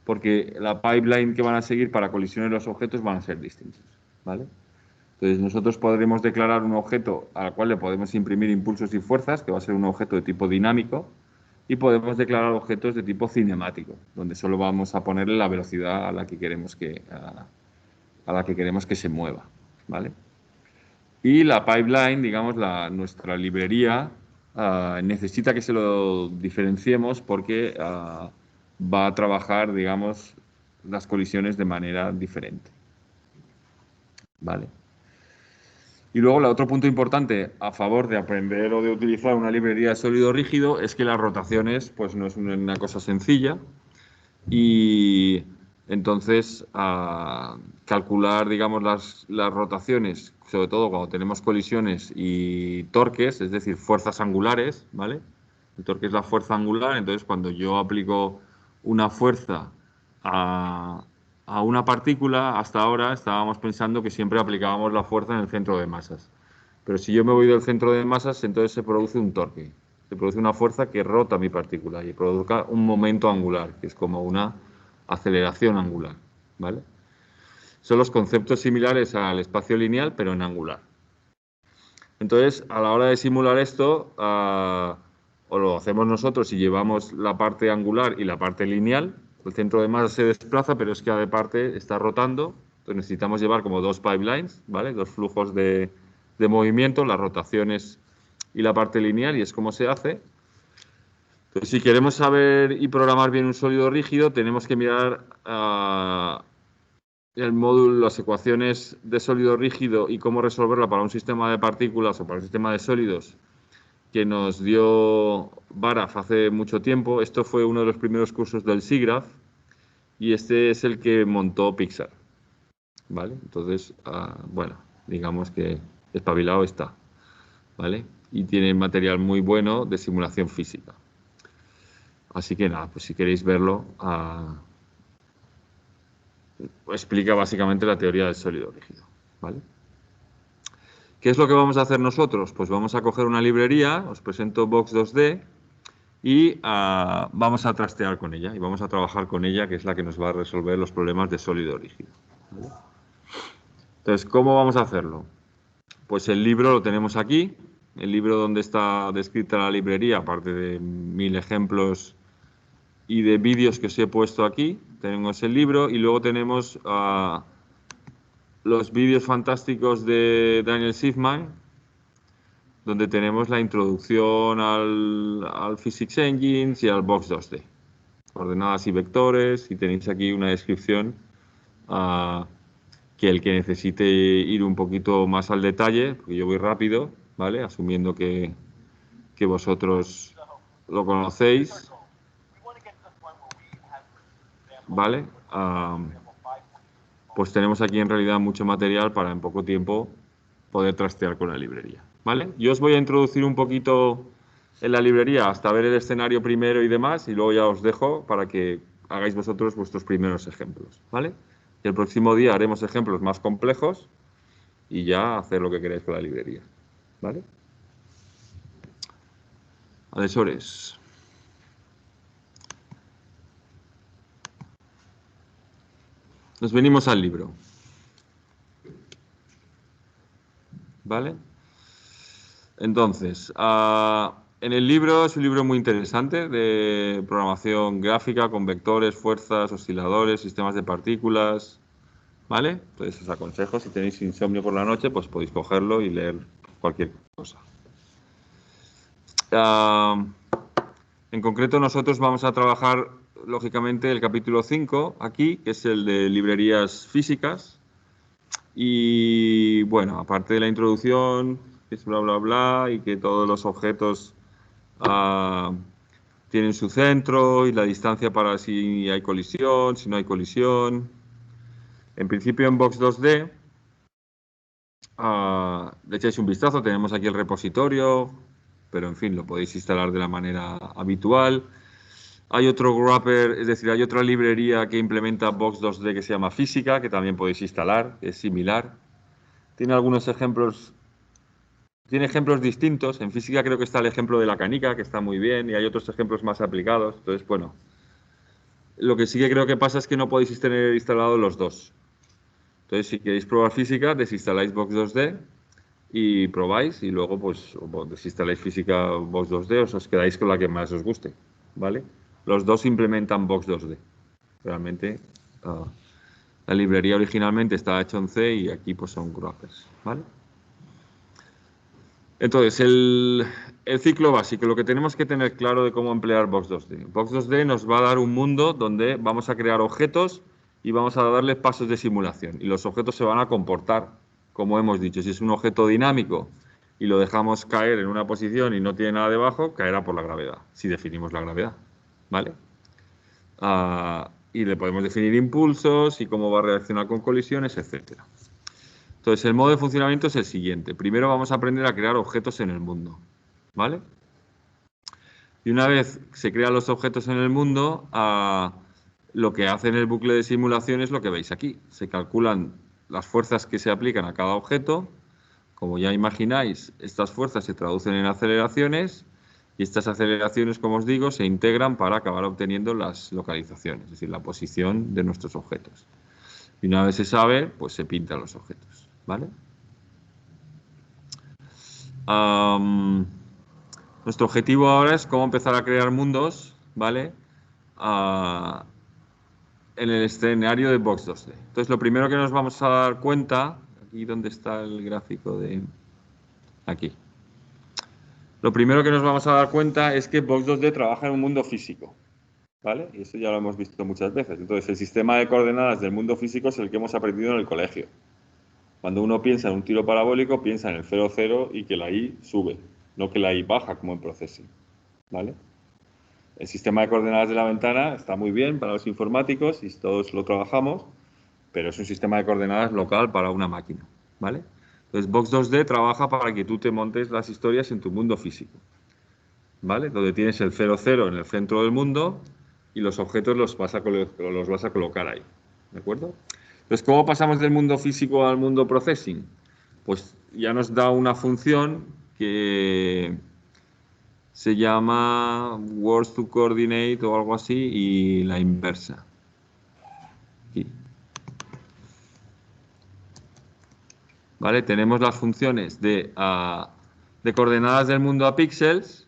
Porque la pipeline que van a seguir para colisiones de los objetos van a ser distintos, ¿vale? Entonces nosotros podremos declarar un objeto al cual le podemos imprimir impulsos y fuerzas, que va a ser un objeto de tipo dinámico, y podemos declarar objetos de tipo cinemático, donde solo vamos a ponerle la velocidad a la que queremos que se mueva, ¿vale? Y la pipeline, digamos, nuestra librería, necesita que se lo diferenciemos porque va a trabajar, digamos, las colisiones de manera diferente, ¿vale? Y luego, el otro punto importante a favor de aprender o de utilizar una librería de sólido rígido es que las rotaciones, pues no es una cosa sencilla y entonces calcular, digamos, las rotaciones, sobre todo cuando tenemos colisiones y torques, es decir, fuerzas angulares, ¿vale? El torque es la fuerza angular, entonces cuando yo aplico una fuerza a, a una partícula, hasta ahora estábamos pensando que siempre aplicábamos la fuerza en el centro de masas. Pero si yo me voy del centro de masas, entonces se produce un torque. Se produce una fuerza que rota mi partícula y provoca un momento angular, que es como una aceleración angular, ¿vale? Son los conceptos similares al espacio lineal, pero en angular. Entonces, a la hora de simular esto, o lo hacemos nosotros y llevamos la parte angular y la parte lineal. El centro de masa se desplaza, pero es que cada parte está rotando. Entonces necesitamos llevar como dos pipelines, ¿vale? Dos flujos de movimiento, las rotaciones y la parte lineal, y es como se hace. Entonces, si queremos saber y programar bien un sólido rígido, tenemos que mirar el módulo, las ecuaciones de sólido rígido y cómo resolverla para un sistema de partículas o para un sistema de sólidos que nos dio Baraf hace mucho tiempo. Esto fue uno de los primeros cursos del SIGGRAPH y este es el que montó Pixar, ¿vale? Entonces, bueno, digamos que espabilado está, ¿vale? Y tiene material muy bueno de simulación física. Así que nada, pues si queréis verlo, explica básicamente la teoría del sólido rígido, ¿vale? ¿Qué es lo que vamos a hacer nosotros? Pues vamos a coger una librería, os presento Box2D y vamos a trastear con ella y vamos a trabajar con ella, que es la que nos va a resolver los problemas de sólido rígido, ¿vale? Entonces, ¿cómo vamos a hacerlo? Pues el libro lo tenemos aquí, el libro donde está descrita la librería, aparte de 1000 ejemplos y de vídeos que os he puesto aquí, tenemos el libro y luego tenemos los vídeos fantásticos de Daniel Sifman, donde tenemos la introducción al Physics Engines y al Box2D, coordenadas y vectores, y tenéis aquí una descripción que el que necesite ir un poquito más al detalle, porque yo voy rápido, ¿vale? Asumiendo que vosotros lo conocéis, ¿vale? Pues tenemos aquí en realidad mucho material para en poco tiempo poder trastear con la librería, ¿vale? Yo os voy a introducir un poquito en la librería hasta ver el escenario primero y demás, y luego ya os dejo para que hagáis vosotros vuestros primeros ejemplos, ¿vale? Y el próximo día haremos ejemplos más complejos y ya hacer lo que queráis con la librería, ¿vale? Aleshores, nos venimos al libro. ¿vale? Entonces, en el libro es un libro muy interesante de programación gráfica con vectores, fuerzas, osciladores, sistemas de partículas, ¿vale? Entonces os aconsejo, si tenéis insomnio por la noche, pues podéis cogerlo y leer cualquier cosa. En concreto, nosotros vamos a trabajar, lógicamente, el capítulo 5 aquí, que es el de librerías físicas. Y bueno, aparte de la introducción, que es bla, bla, bla, y que todos los objetos tienen su centro y la distancia para si hay colisión, si no hay colisión. En principio, en Box 2D, le echáis un vistazo, tenemos aquí el repositorio, pero en fin, lo podéis instalar de la manera habitual. Hay otro wrapper, es decir, hay otra librería que implementa Box 2D que se llama Física, que también podéis instalar, es similar. Tiene algunos ejemplos, tiene ejemplos distintos. En física creo que está el ejemplo de la canica, que está muy bien, y hay otros ejemplos más aplicados. Entonces, bueno, lo que sí que creo que pasa es que no podéis tener instalados los dos. Entonces, si queréis probar física, desinstaláis Box 2D y probáis, y luego, pues, desinstaláis física Box 2D, os quedáis con la que más os guste, ¿vale? Los dos implementan Box 2D. Realmente, la librería originalmente estaba hecha en C y aquí pues son wrappers, ¿vale? Entonces, el ciclo básico, lo que tenemos que tener claro de cómo emplear Box 2D. Box 2D nos va a dar un mundo donde vamos a crear objetos y vamos a darle pasos de simulación. Y los objetos se van a comportar, como hemos dicho. Si es un objeto dinámico y lo dejamos caer en una posición y no tiene nada debajo, caerá por la gravedad, si definimos la gravedad, ¿vale? Y le podemos definir impulsos y cómo va a reaccionar con colisiones, etcétera. Entonces, el modo de funcionamiento es el siguiente. Primero vamos a aprender a crear objetos en el mundo, ¿vale? Y una vez se crean los objetos en el mundo, lo que hace en el bucle de simulación es lo que veis aquí. Se calculan las fuerzas que se aplican a cada objeto. Como ya imagináis, estas fuerzas se traducen en aceleraciones y estas aceleraciones, como os digo, se integran para acabar obteniendo las localizaciones, es decir, la posición de nuestros objetos. Y una vez se sabe, pues se pintan los objetos, ¿vale? Nuestro objetivo ahora es cómo empezar a crear mundos, ¿vale? En el escenario de Box 2D. Entonces, lo primero que nos vamos a dar cuenta, aquí donde está el gráfico de... Aquí. Lo primero que nos vamos a dar cuenta es que Box 2D trabaja en un mundo físico, ¿vale? Y eso ya lo hemos visto muchas veces. Entonces, el sistema de coordenadas del mundo físico es el que hemos aprendido en el colegio. Cuando uno piensa en un tiro parabólico, piensa en el 0, 0 y que la Y sube, no que la Y baja como en Processing, ¿vale? El sistema de coordenadas de la ventana está muy bien para los informáticos y todos lo trabajamos, pero es un sistema de coordenadas local para una máquina, ¿vale? Entonces, Box 2D trabaja para que tú te montes las historias en tu mundo físico, ¿vale? Donde tienes el 0, 0 en el centro del mundo y los objetos los vas a colocar ahí, ¿de acuerdo? Entonces, ¿cómo pasamos del mundo físico al mundo processing? Pues ya nos da una función que se llama words to coordinate o algo así y la inversa. Aquí. ¿Vale? Tenemos las funciones de coordenadas del mundo a píxeles,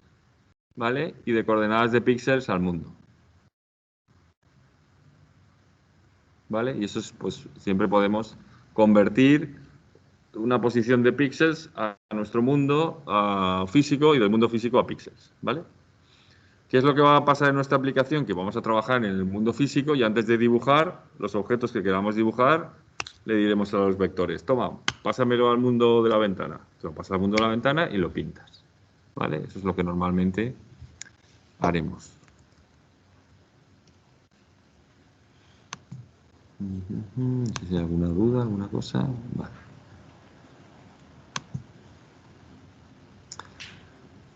¿vale? Y de coordenadas de píxeles al mundo. ¿Vale? Y eso es, pues, siempre podemos convertir una posición de píxeles a nuestro mundo físico y del mundo físico a píxeles, ¿vale? ¿Qué es lo que va a pasar en nuestra aplicación? Que vamos a trabajar en el mundo físico y antes de dibujar los objetos que queramos dibujar, le diremos a los vectores, toma, pásamelo al mundo de la ventana. Te lo pasas al mundo de la ventana y lo pintas, ¿vale? Eso es lo que normalmente haremos. No sé si hay alguna duda, alguna cosa. Vale.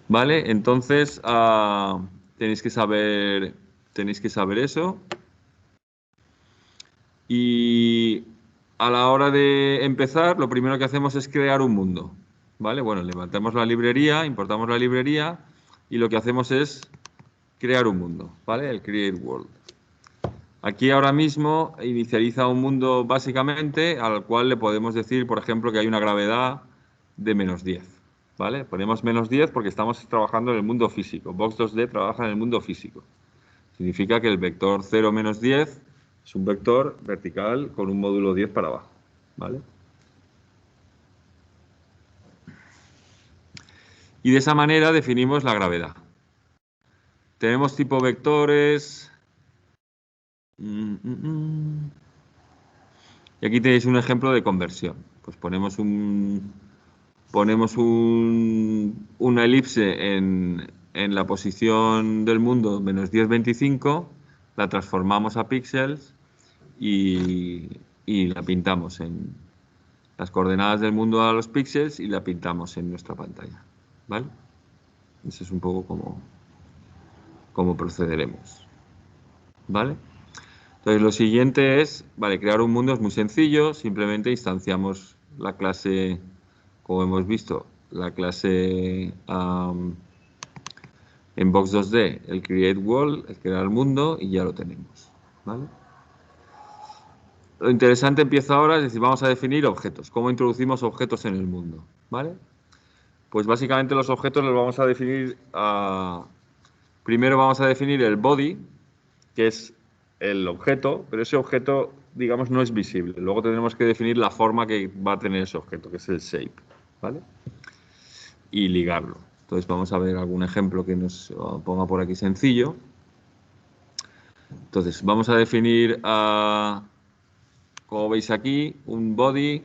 Vale, entonces tenéis que saber eso. Y a la hora de empezar, lo primero que hacemos es crear un mundo. ¿Vale? Bueno, levantamos la librería, importamos la librería y lo que hacemos es crear un mundo, ¿vale? El Create World. Aquí ahora mismo inicializa un mundo básicamente al cual le podemos decir, por ejemplo, que hay una gravedad de -10, ¿vale? Ponemos -10 porque estamos trabajando en el mundo físico. Box 2D trabaja en el mundo físico. Significa que el vector 0, -10 es un vector vertical con un módulo 10 para abajo, ¿vale? Y de esa manera definimos la gravedad. Tenemos tipo vectores. Y aquí tenéis un ejemplo de conversión. Pues ponemos una elipse en la posición del mundo -10, 25, la transformamos a píxeles y la pintamos en las coordenadas del mundo a los píxeles y la pintamos en nuestra pantalla, ¿vale? Eso es un poco cómo procederemos, ¿vale? Entonces lo siguiente es, vale, crear un mundo es muy sencillo, simplemente instanciamos la clase, como hemos visto, la clase en Box 2D, el Create World, el crear mundo, y ya lo tenemos, ¿vale? Lo interesante empieza ahora, es decir, vamos a definir objetos, cómo introducimos objetos en el mundo, ¿vale? Pues básicamente los objetos los vamos a definir, primero vamos a definir el body, que es el objeto, pero ese objeto, digamos, no es visible. Luego tendremos que definir la forma que va a tener ese objeto, que es el shape, ¿vale? Y ligarlo. Entonces vamos a ver algún ejemplo que nos ponga por aquí sencillo. Entonces vamos a definir, como veis aquí, un body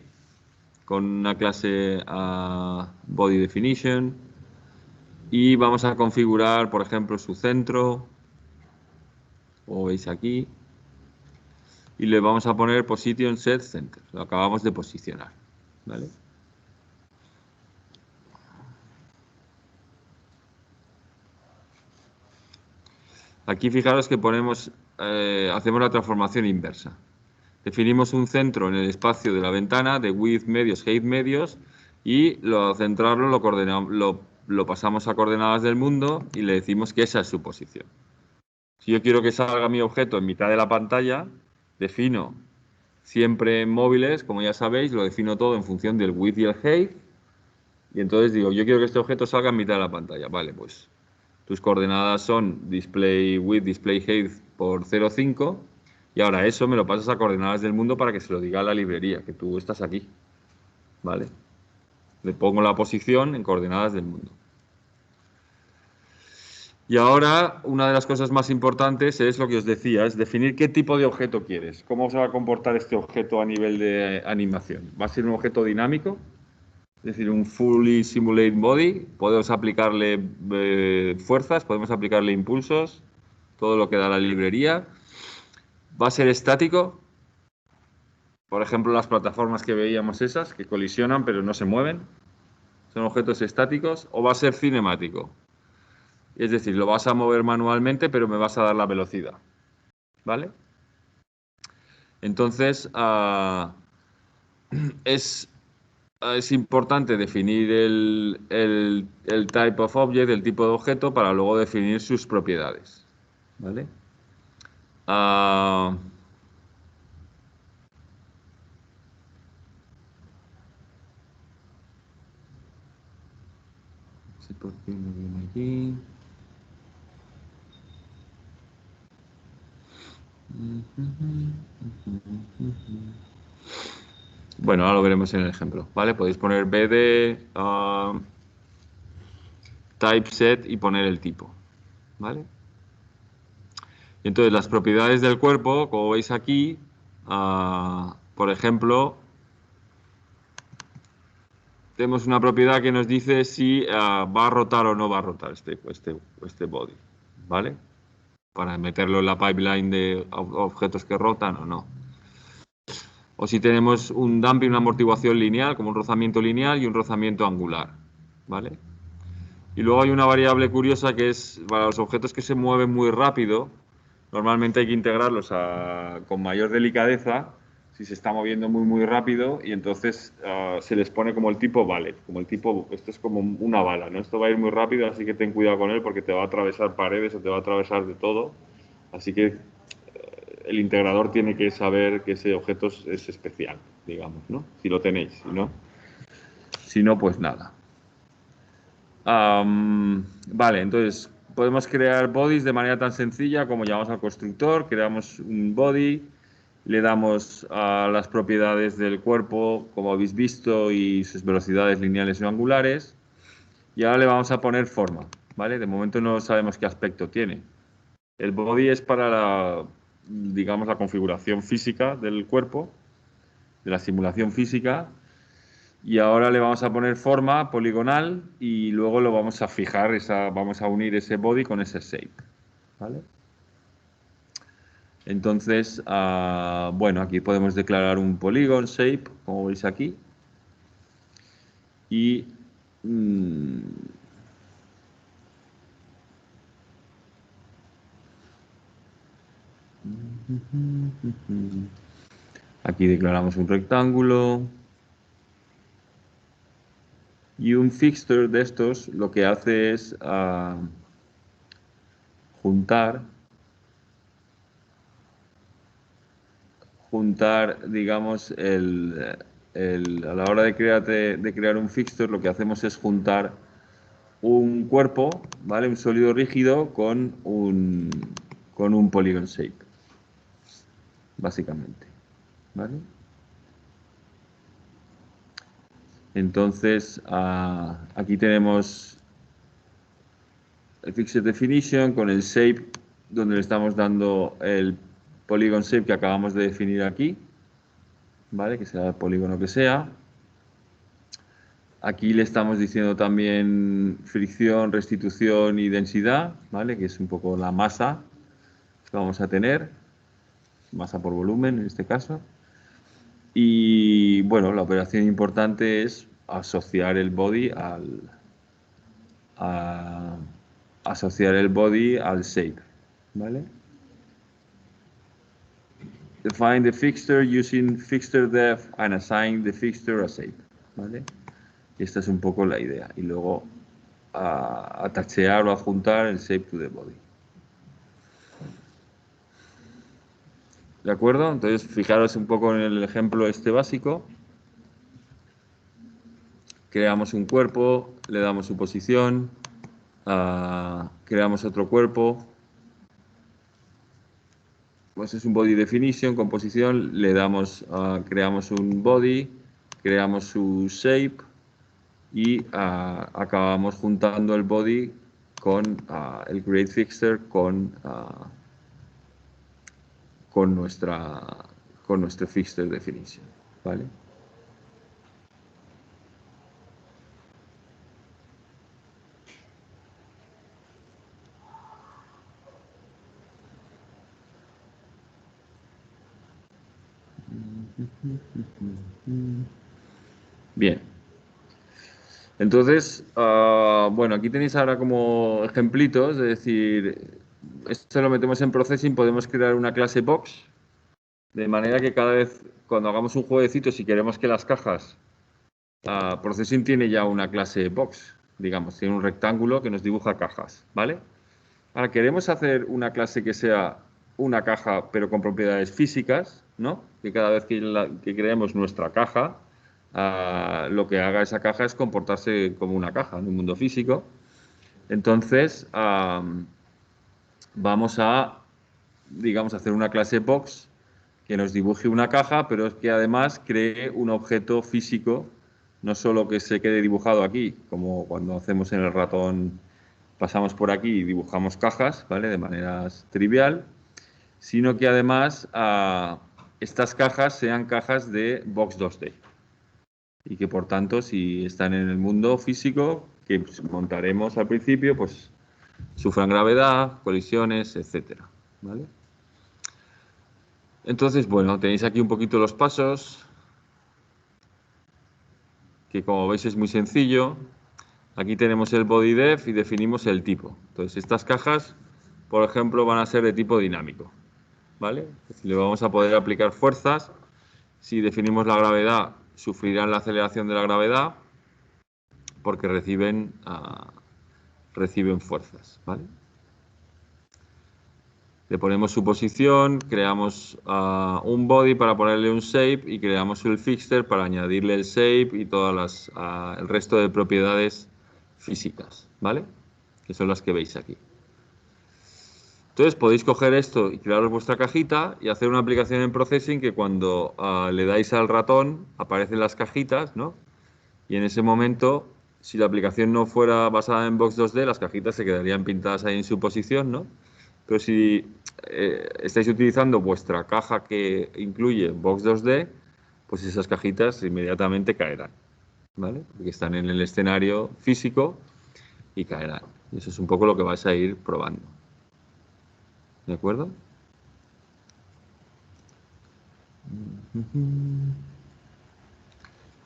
con una clase body definition y vamos a configurar, por ejemplo, su centro, como veis aquí, y le vamos a poner position set center. Lo acabamos de posicionar, ¿vale? Aquí fijaros que hacemos la transformación inversa. Definimos un centro en el espacio de la ventana de width medios, height medios, y centrarlo lo pasamos a coordenadas del mundo y le decimos que esa es su posición. Si yo quiero que salga mi objeto en mitad de la pantalla, defino siempre en móviles, como ya sabéis, lo defino todo en función del width y el height, y entonces digo, yo quiero que este objeto salga en mitad de la pantalla. Vale, pues tus coordenadas son display width, display height por 0,5 y ahora eso me lo pasas a coordenadas del mundo para que se lo diga a la librería, que tú estás aquí, ¿vale? Le pongo la posición en coordenadas del mundo. Y ahora, una de las cosas más importantes es lo que os decía, es definir qué tipo de objeto quieres. ¿Cómo se va a comportar este objeto a nivel de animación? ¿Va a ser un objeto dinámico? Es decir, un fully simulate body. Podemos aplicarle fuerzas, podemos aplicarle impulsos, todo lo que da la librería. ¿Va a ser estático? Por ejemplo, las plataformas que veíamos esas, que colisionan pero no se mueven. Son objetos estáticos. ¿O va a ser cinemático? Es decir, lo vas a mover manualmente, pero me vas a dar la velocidad. ¿Vale? Entonces, es importante definir el type of object, el tipo de objeto, para luego definir sus propiedades. ¿Vale? No sé por qué no viene aquí. Bueno, ahora lo veremos en el ejemplo, ¿vale? Podéis poner b de typeset y poner el tipo, ¿vale? Y entonces las propiedades del cuerpo, como veis aquí, por ejemplo, tenemos una propiedad que nos dice si va a rotar o no va a rotar este body, ¿vale? Para meterlo en la pipeline de objetos que rotan o no. O si tenemos un damping, una amortiguación lineal, como un rozamiento lineal y un rozamiento angular, ¿vale? Y luego hay una variable curiosa que es, para los objetos que se mueven muy rápido, normalmente hay que integrarlos con mayor delicadeza si se está moviendo muy rápido y entonces se les pone como el tipo ballet, como el tipo, esto es como una bala, ¿no? Esto va a ir muy rápido, así que ten cuidado con él porque te va a atravesar paredes o te va a atravesar de todo. Así que el integrador tiene que saber que ese objeto es especial, digamos, ¿no? Si lo tenéis, si no. Si no, pues nada. Vale, entonces podemos crear bodies de manera tan sencilla como llamamos al constructor, creamos un body, le damos a las propiedades del cuerpo, como habéis visto, y sus velocidades lineales o angulares, y ahora le vamos a poner forma, ¿vale? De momento no sabemos qué aspecto tiene. El body es para la, digamos, la configuración física del cuerpo, de la simulación física, y ahora le vamos a poner forma poligonal y luego lo vamos a fijar, vamos a unir ese body con ese shape, ¿vale? Entonces, bueno, aquí podemos declarar un polygon shape, como veis aquí, y aquí declaramos un rectángulo. Y un fixture de estos lo que hace es juntar, digamos, a la hora de crear un fixture, lo que hacemos es juntar un cuerpo, ¿vale? Un sólido rígido con un polygon shape, básicamente, ¿vale? Entonces, aquí tenemos el fixture definition con el shape, donde le estamos dando el polygon shape que acabamos de definir aquí, ¿vale? Que sea el polígono que sea. Aquí le estamos diciendo también fricción, restitución y densidad, ¿vale? Que es un poco la masa que vamos a tener, masa por volumen en este caso. Y bueno, la operación importante es asociar el body al shape, ¿vale? Define the fixture using fixture def and assign the fixture a shape, ¿vale? Y esta es un poco la idea. Y luego atachear o adjuntar el shape to the body. ¿De acuerdo? Entonces, fijaros un poco en el ejemplo este básico. Creamos un cuerpo, le damos su posición, creamos otro cuerpo. Pues es un body definition con posición, le damos, creamos un body, creamos su shape y acabamos juntando el body con el create fixture con nuestro fixture definition, ¿vale? Bien. Entonces, bueno, aquí tenéis ahora como ejemplitos, es decir, esto lo metemos en Processing, podemos crear una clase box, de manera que cada vez, cuando hagamos un jueguecito, si queremos que las cajas, Processing tiene ya una clase box, digamos, tiene un rectángulo que nos dibuja cajas, ¿vale? Ahora, queremos hacer una clase que sea una caja, pero con propiedades físicas, ¿no? Que cada vez que creemos nuestra caja, lo que haga esa caja es comportarse como una caja en un mundo físico. Entonces, vamos a, digamos, hacer una clase box que nos dibuje una caja, pero que además cree un objeto físico, no solo que se quede dibujado aquí, como cuando hacemos en el ratón, pasamos por aquí y dibujamos cajas, ¿vale? De manera trivial, sino que además estas cajas sean cajas de box 2D. Y que por tanto, si están en el mundo físico, que montaremos al principio, pues sufran gravedad, colisiones, etcétera, ¿vale? Entonces, bueno, tenéis aquí un poquito los pasos, que como veis es muy sencillo. Aquí tenemos el body def y definimos el tipo. Entonces, estas cajas, por ejemplo, van a ser de tipo dinámico, ¿vale? Le vamos a poder aplicar fuerzas. Si definimos la gravedad, sufrirán la aceleración de la gravedad porque reciben fuerzas, ¿vale? Le ponemos su posición, creamos un body para ponerle un shape y creamos el fixture para añadirle el shape y todas el resto de propiedades físicas, ¿vale? Que son las que veis aquí. Entonces podéis coger esto y crearos vuestra cajita y hacer una aplicación en Processing que cuando le dais al ratón aparecen las cajitas, ¿no? Y en ese momento, si la aplicación no fuera basada en Box 2D, las cajitas se quedarían pintadas ahí en su posición, ¿no? Pero si estáis utilizando vuestra caja que incluye Box 2D, pues esas cajitas inmediatamente caerán, ¿vale? Porque están en el escenario físico y caerán. Y eso es un poco lo que vais a ir probando. ¿De acuerdo?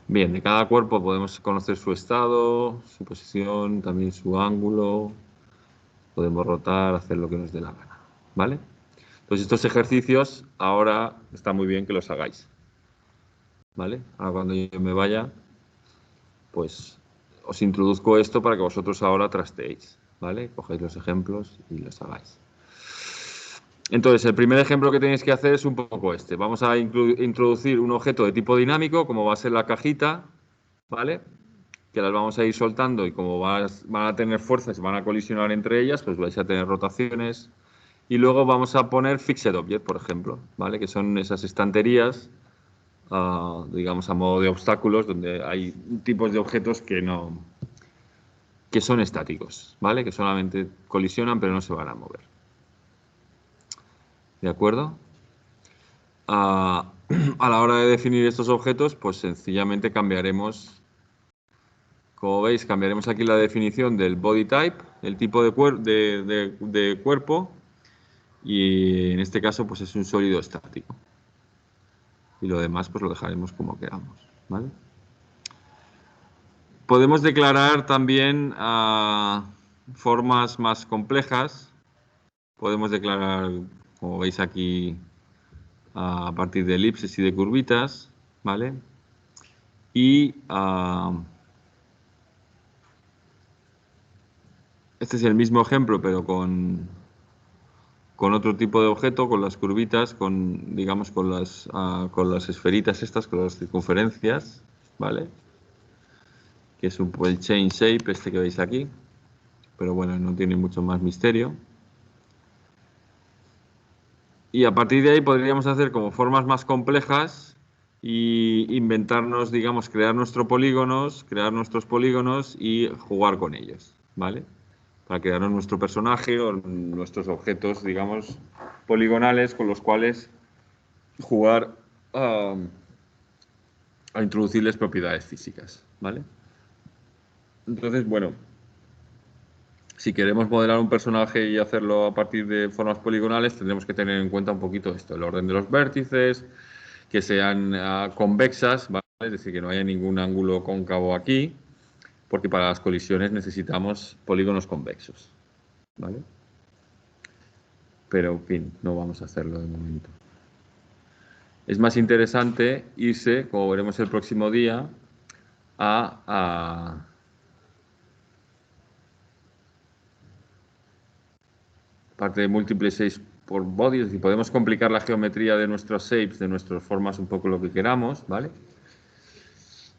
Bien, de cada cuerpo podemos conocer su estado, su posición, también su ángulo. Podemos rotar, hacer lo que nos dé la gana, ¿vale? Entonces estos ejercicios ahora está muy bien que los hagáis, ¿vale? Ahora cuando yo me vaya, pues os introduzco esto para que vosotros ahora trasteéis, ¿vale? Cogéis los ejemplos y los hagáis. Entonces, el primer ejemplo que tenéis que hacer es un poco este. Vamos a introducir un objeto de tipo dinámico, como va a ser la cajita, ¿vale? Que las vamos a ir soltando y como van a tener fuerza, se van a colisionar entre ellas, pues vais a tener rotaciones. Y luego vamos a poner Fixed Object, por ejemplo, ¿vale? Que son esas estanterías, digamos, a modo de obstáculos, donde hay tipos de objetos que son estáticos, ¿vale? Que solamente colisionan pero no se van a mover. ¿De acuerdo? A la hora de definir estos objetos, pues sencillamente cambiaremos, como veis, cambiaremos aquí la definición del body type, el tipo de cuerpo, y en este caso pues es un sólido estático. Y lo demás pues lo dejaremos como queramos, ¿vale? Podemos declarar también formas más complejas. Podemos declarar, como veis aquí, a partir de elipses y de curvitas, ¿vale? Y este es el mismo ejemplo, pero con otro tipo de objeto, con las curvitas, digamos, con las esferitas estas, con las circunferencias, ¿vale? Que es el chain shape este que veis aquí, pero bueno, no tiene mucho más misterio. Y a partir de ahí podríamos hacer como formas más complejas y inventarnos, digamos, crear nuestros polígonos y jugar con ellos, ¿vale? Para crearnos nuestro personaje o nuestros objetos, digamos, poligonales con los cuales jugar a introducirles propiedades físicas, ¿vale? Entonces, bueno, si queremos modelar un personaje y hacerlo a partir de formas poligonales, tendremos que tener en cuenta un poquito esto, el orden de los vértices, que sean convexas, ¿vale? Es decir, que no haya ningún ángulo cóncavo aquí, porque para las colisiones necesitamos polígonos convexos, ¿vale? Pero, en fin, no vamos a hacerlo de momento. Es más interesante irse, como veremos el próximo día, a parte de múltiples shapes por body, es decir, podemos complicar la geometría de nuestros shapes, de nuestras formas, un poco lo que queramos, ¿vale?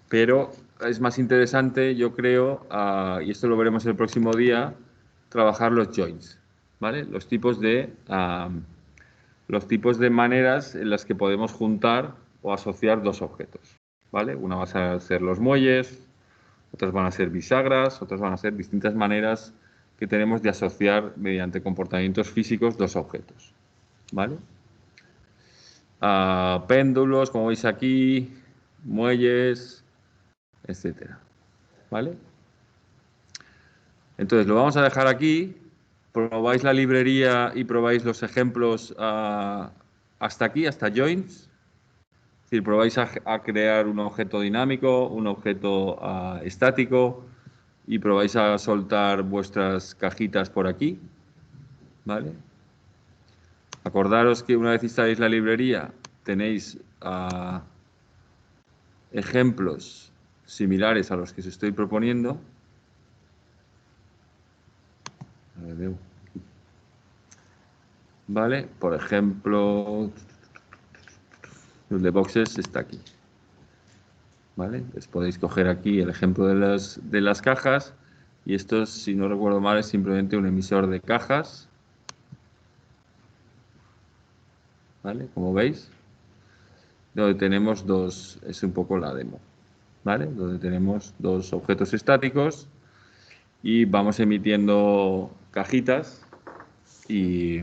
Pero es más interesante, yo creo, y esto lo veremos el próximo día, trabajar los joints, ¿vale? Los tipos de maneras en las que podemos juntar o asociar dos objetos, ¿vale? Una va a ser los muelles, otras van a ser bisagras, otras van a ser distintas maneras que tenemos de asociar mediante comportamientos físicos dos objetos, ¿vale? Péndulos, como veis aquí, muelles, etcétera, ¿vale? Entonces lo vamos a dejar aquí, probáis la librería y probáis los ejemplos hasta aquí, hasta joints. Es decir, probáis a crear un objeto dinámico, un objeto estático y probáis a soltar vuestras cajitas por aquí, ¿vale? Acordaros que una vez instaléis la librería tenéis ejemplos similares a los que os estoy proponiendo. A ver, veo. ¿vale? Por ejemplo, el de boxes está aquí, ¿vale? Pues podéis coger aquí el ejemplo de las cajas y esto, si no recuerdo mal, es simplemente un emisor de cajas, ¿vale? Como veis, donde tenemos dos, es un poco la demo, ¿vale? Donde tenemos dos objetos estáticos y vamos emitiendo cajitas y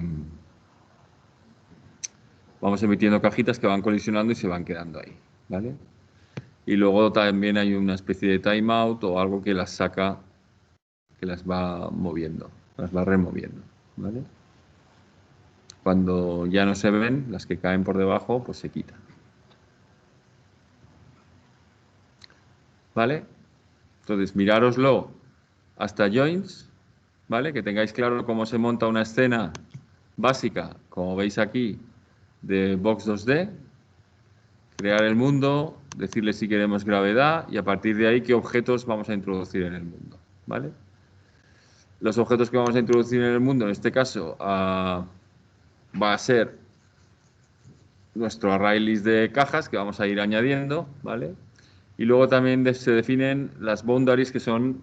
vamos emitiendo cajitas que van colisionando y se van quedando ahí, ¿vale? Y luego también hay una especie de timeout o algo que las saca, que las va moviendo, las va removiendo, ¿vale? Cuando ya no se ven, las que caen por debajo, pues se quitan, ¿vale? Entonces, mirároslo hasta joins, ¿vale? Que tengáis claro cómo se monta una escena básica, como veis aquí, de Box 2D, crear el mundo, decirle si queremos gravedad y a partir de ahí qué objetos vamos a introducir en el mundo, ¿vale? Los objetos que vamos a introducir en el mundo, en este caso, va a ser nuestro array list de cajas que vamos a ir añadiendo, ¿vale? Y luego también se definen las boundaries, que son,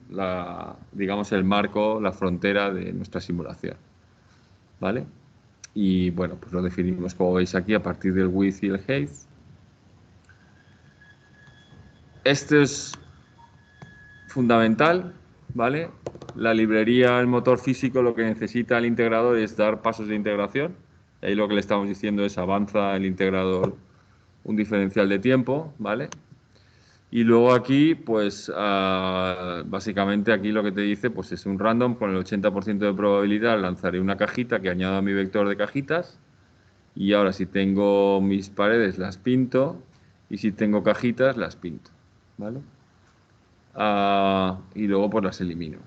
digamos, el marco, la frontera de nuestra simulación, ¿vale? Y bueno, pues lo definimos, como veis aquí, a partir del width y el height. Este es fundamental, ¿vale? La librería, el motor físico, lo que necesita el integrador es dar pasos de integración. Ahí lo que le estamos diciendo es avanza el integrador un diferencial de tiempo, ¿vale? Y luego aquí, pues básicamente aquí lo que te dice pues es un random con el 80% de probabilidad lanzaré una cajita que añado a mi vector de cajitas y ahora si tengo mis paredes las pinto y si tengo cajitas las pinto, ¿vale? Y luego pues las elimino.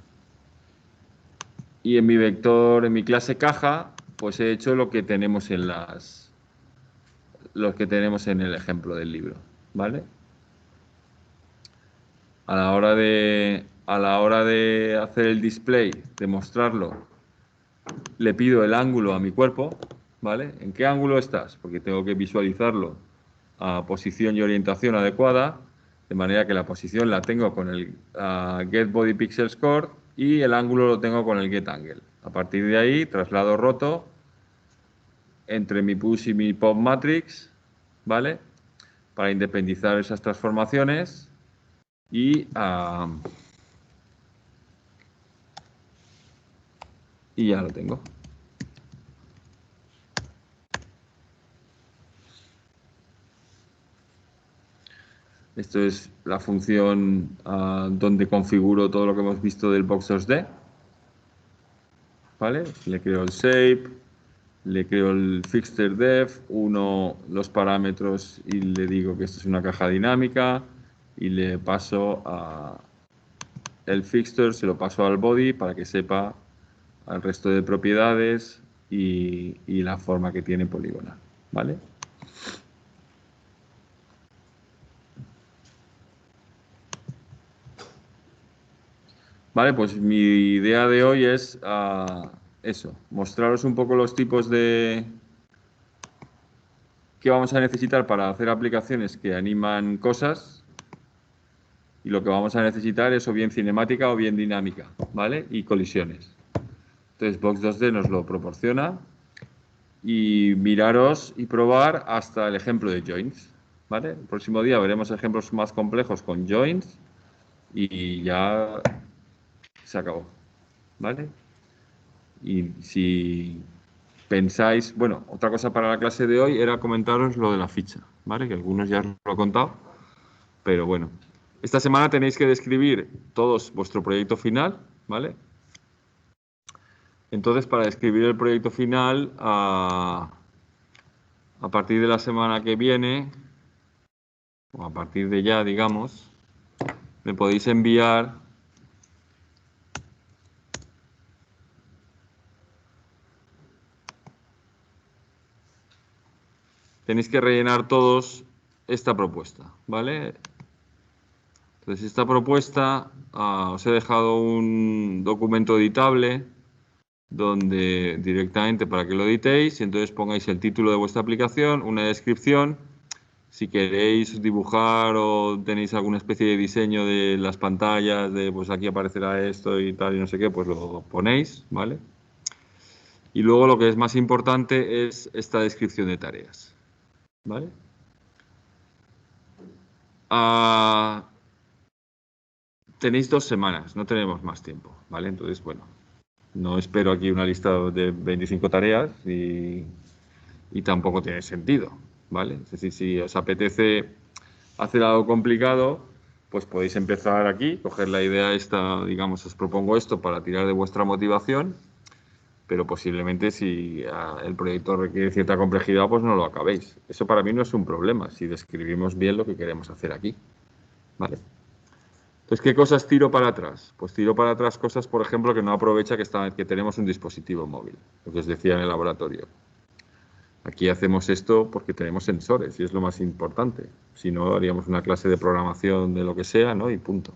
Y en mi vector, en mi clase caja, pues he hecho lo que tenemos en lo que tenemos en el ejemplo del libro, ¿vale? A la hora de hacer el display, de mostrarlo, le pido el ángulo a mi cuerpo, ¿vale? ¿En qué ángulo estás? Porque tengo que visualizarlo a posición y orientación adecuada, de manera que la posición la tengo con el Get Body Pixel Score y el ángulo lo tengo con el Get Angle. A partir de ahí, traslado roto entre mi push y mi pop matrix, ¿vale? Para independizar esas transformaciones y, y ya lo tengo. Esto es la función donde configuro todo lo que hemos visto del Box2D, ¿vale? Le creo el shape, le creo el fixture def, uno los parámetros y le digo que esto es una caja dinámica y le paso el fixture, se lo paso al body para que sepa al resto de propiedades y la forma que tiene poligonal, ¿vale? Vale, pues mi idea de hoy es eso, mostraros un poco los tipos de que vamos a necesitar para hacer aplicaciones que animan cosas y lo que vamos a necesitar es o bien cinemática o bien dinámica, ¿vale? Y colisiones. Entonces Box2D nos lo proporciona y miraros y probar hasta el ejemplo de joins, ¿vale? El próximo día veremos ejemplos más complejos con joins y ya se acabó, ¿vale? Y si pensáis, bueno, otra cosa para la clase de hoy era comentaros lo de la ficha, ¿vale? Que algunos ya os lo he contado, pero bueno. Esta semana tenéis que describir todos vuestro proyecto final, ¿vale? Entonces, para describir el proyecto final, a partir de la semana que viene, o a partir de ya, digamos, me podéis enviar tenéis que rellenar todos esta propuesta, ¿vale? Entonces, esta propuesta, os he dejado un documento editable donde directamente para que lo editéis y entonces pongáis el título de vuestra aplicación, una descripción. Si queréis dibujar o tenéis alguna especie de diseño de las pantallas, de pues aquí aparecerá esto y tal y no sé qué, pues lo ponéis, ¿vale? Y luego lo que es más importante es esta descripción de tareas, ¿vale? Ah, tenéis 2 semanas, no tenemos más tiempo, ¿vale? Entonces, bueno, no espero aquí una lista de 25 tareas y tampoco tiene sentido, ¿vale? Es decir, si os apetece hacer algo complicado, pues podéis empezar aquí, coger la idea esta, digamos, os propongo esto para tirar de vuestra motivación, pero posiblemente si el proyecto requiere cierta complejidad, pues no lo acabéis. Eso para mí no es un problema, si describimos bien lo que queremos hacer aquí, ¿vale? Entonces, ¿qué cosas tiro para atrás? Pues tiro para atrás cosas, por ejemplo, que no aprovecha que tenemos un dispositivo móvil, lo que os decía en el laboratorio. Aquí hacemos esto porque tenemos sensores y es lo más importante. Si no, haríamos una clase de programación de lo que sea, ¿no? Y punto.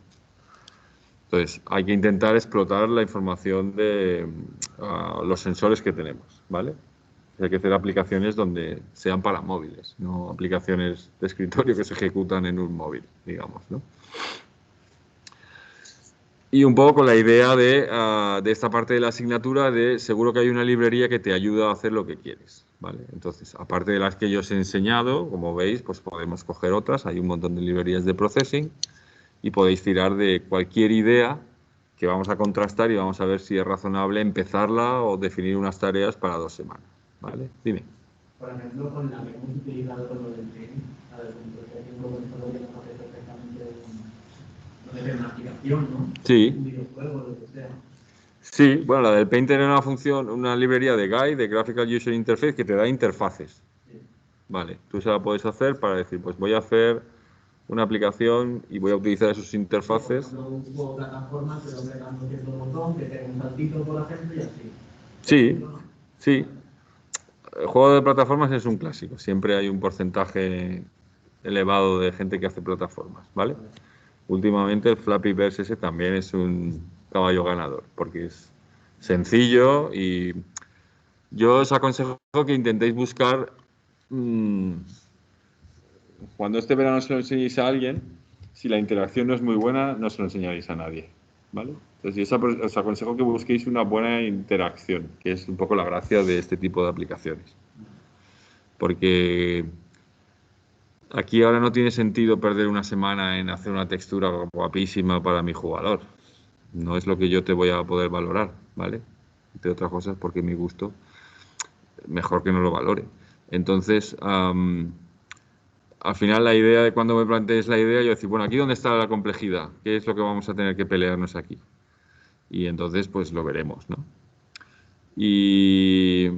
Entonces, hay que intentar explotar la información de los sensores que tenemos, ¿vale? Hay que hacer aplicaciones donde sean para móviles, no aplicaciones de escritorio que se ejecutan en un móvil, digamos, ¿no? Y un poco con la idea de esta parte de la asignatura de seguro que hay una librería que te ayuda a hacer lo que quieres, ¿vale? Entonces, aparte de las que yo os he enseñado, como veis, pues podemos coger otras, hay un montón de librerías de processing y podéis tirar de cualquier idea que vamos a contrastar y vamos a ver si es razonable empezarla o definir unas tareas para 2 semanas, ¿vale? Dime. Por ejemplo, con la que hemos utilizado con lo del training, la del comportamiento con todo que nos hace perfectamente una aplicación, ¿no? Sí. Un videojuego, lo que sea. Sí, bueno, la del Paint tiene una función, una librería de Guide, de Graphical User Interface, que te da interfaces. Sí. Vale, tú se la puedes hacer para decir, pues voy a hacer una aplicación y voy a utilizar esos interfaces. Por ejemplo, un juego de plataforma, pero apretando cierto botón, que tenga un saltito, por ejemplo, y así. Sí, sí. El juego de plataformas es un clásico. Siempre hay un porcentaje elevado de gente que hace plataformas, ¿vale? Últimamente el Flappy Birds ese también es un caballo ganador, porque es sencillo y yo os aconsejo que intentéis buscar, cuando este verano se lo enseñéis a alguien, si la interacción no es muy buena, no se lo enseñaréis a nadie, ¿vale? Entonces yo os aconsejo que busquéis una buena interacción, que es un poco la gracia de este tipo de aplicaciones. Porque aquí ahora no tiene sentido perder una semana en hacer una textura guapísima para mi jugador. No es lo que yo te voy a poder valorar, ¿vale? Entre otras cosas porque mi gusto, mejor que no lo valore. Entonces, al final la idea de cuando me plantees la idea, yo decir, bueno, aquí dónde está la complejidad, qué es lo que vamos a tener que pelearnos aquí. Y entonces, pues lo veremos, ¿no? Y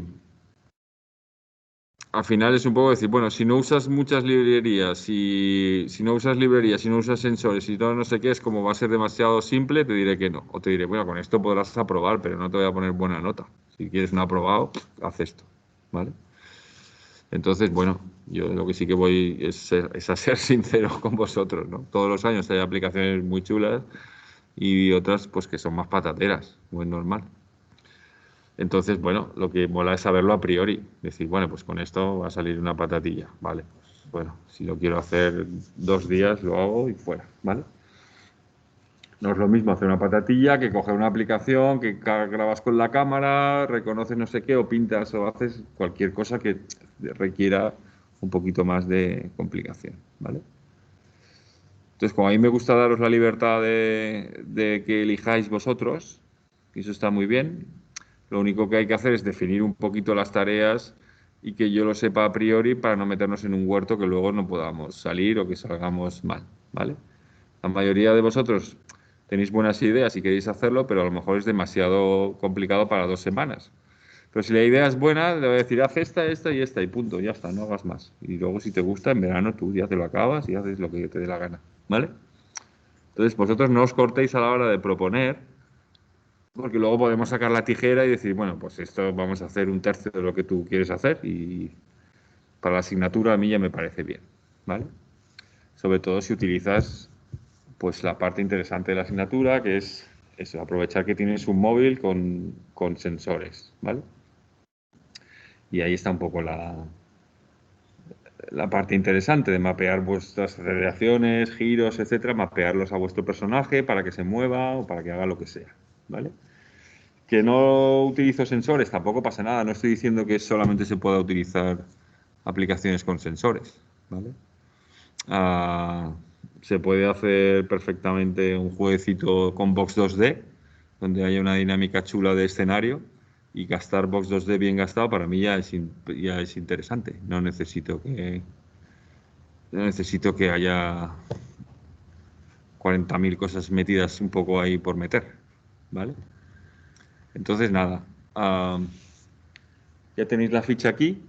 al final es un poco decir, bueno, si no usas muchas librerías, si no usas librerías, si no usas sensores y todo no sé qué, es como va a ser demasiado simple, te diré que no. O te diré, bueno, con esto podrás aprobar, pero no te voy a poner buena nota. Si quieres un aprobado, haz esto, ¿vale? Entonces, bueno, yo lo que sí que voy es a ser sincero con vosotros, ¿no? Todos los años hay aplicaciones muy chulas y otras pues que son más patateras, muy normal. Entonces, bueno, lo que mola es saberlo a priori. Decir, bueno, pues con esto va a salir una patatilla, ¿vale? Pues, bueno, si lo quiero hacer 2 días, lo hago y fuera, ¿vale? No es lo mismo hacer una patatilla que coger una aplicación que grabas con la cámara, reconoces no sé qué, o pintas o haces cualquier cosa que requiera un poquito más de complicación, ¿vale? Entonces, como a mí me gusta daros la libertad de que elijáis vosotros, y eso está muy bien, lo único que hay que hacer es definir un poquito las tareas y que yo lo sepa a priori para no meternos en un huerto que luego no podamos salir o que salgamos mal, ¿vale? La mayoría de vosotros tenéis buenas ideas y queréis hacerlo, pero a lo mejor es demasiado complicado para 2 semanas. Pero si la idea es buena, le voy a decir, haz esta, esta y esta, y punto, ya está, no hagas más. Y luego, si te gusta, en verano tú ya te lo acabas y haces lo que te dé la gana, ¿vale? Entonces, vosotros no os cortéis a la hora de proponer, porque luego podemos sacar la tijera y decir, bueno, pues esto vamos a hacer un tercio de lo que tú quieres hacer y para la asignatura a mí ya me parece bien, ¿vale? Sobre todo si utilizas pues la parte interesante de la asignatura, que es eso, aprovechar que tienes un móvil con sensores, ¿vale? Y ahí está un poco la parte interesante de mapear vuestras aceleraciones, giros, etcétera, mapearlos a vuestro personaje para que se mueva o para que haga lo que sea, ¿vale? Que no utilizo sensores, tampoco pasa nada. No estoy diciendo que solamente se pueda utilizar aplicaciones con sensores, ¿vale? Ah, se puede hacer perfectamente un jueguecito con Box 2D, donde haya una dinámica chula de escenario, y gastar Box 2D bien gastado para mí ya es interesante. No necesito que haya 40.000 cosas metidas un poco ahí por meter, ¿vale? Entonces, nada. Ya tenéis la ficha aquí.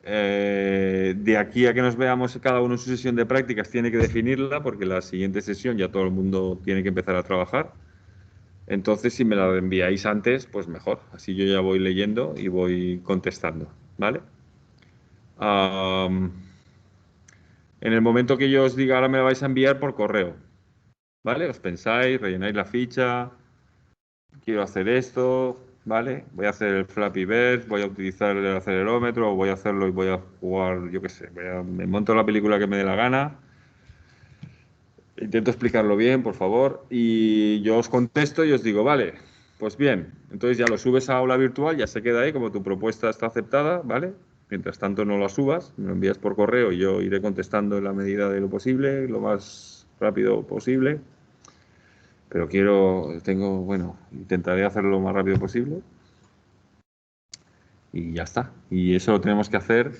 De aquí a que nos veamos cada uno en su sesión de prácticas tiene que definirla, porque la siguiente sesión ya todo el mundo tiene que empezar a trabajar. Entonces, si me la enviáis antes, pues mejor. Así yo ya voy leyendo y voy contestando, ¿vale? En el momento que yo os diga, ahora me la vais a enviar por correo, ¿vale? Os pensáis, rellenáis la ficha, quiero hacer esto, ¿vale? Voy a hacer el Flappy Bird, voy a utilizar el acelerómetro, voy a hacerlo y voy a jugar, yo qué sé, me monto la película que me dé la gana. Intento explicarlo bien, por favor, y yo os contesto y os digo, vale, pues bien, entonces ya lo subes a aula virtual, ya se queda ahí, como tu propuesta está aceptada, ¿vale? Mientras tanto no la subas, me lo envías por correo y yo iré contestando en la medida de lo posible, lo más rápido posible. Pero bueno, intentaré hacerlo lo más rápido posible. Y ya está. Y eso lo tenemos que hacer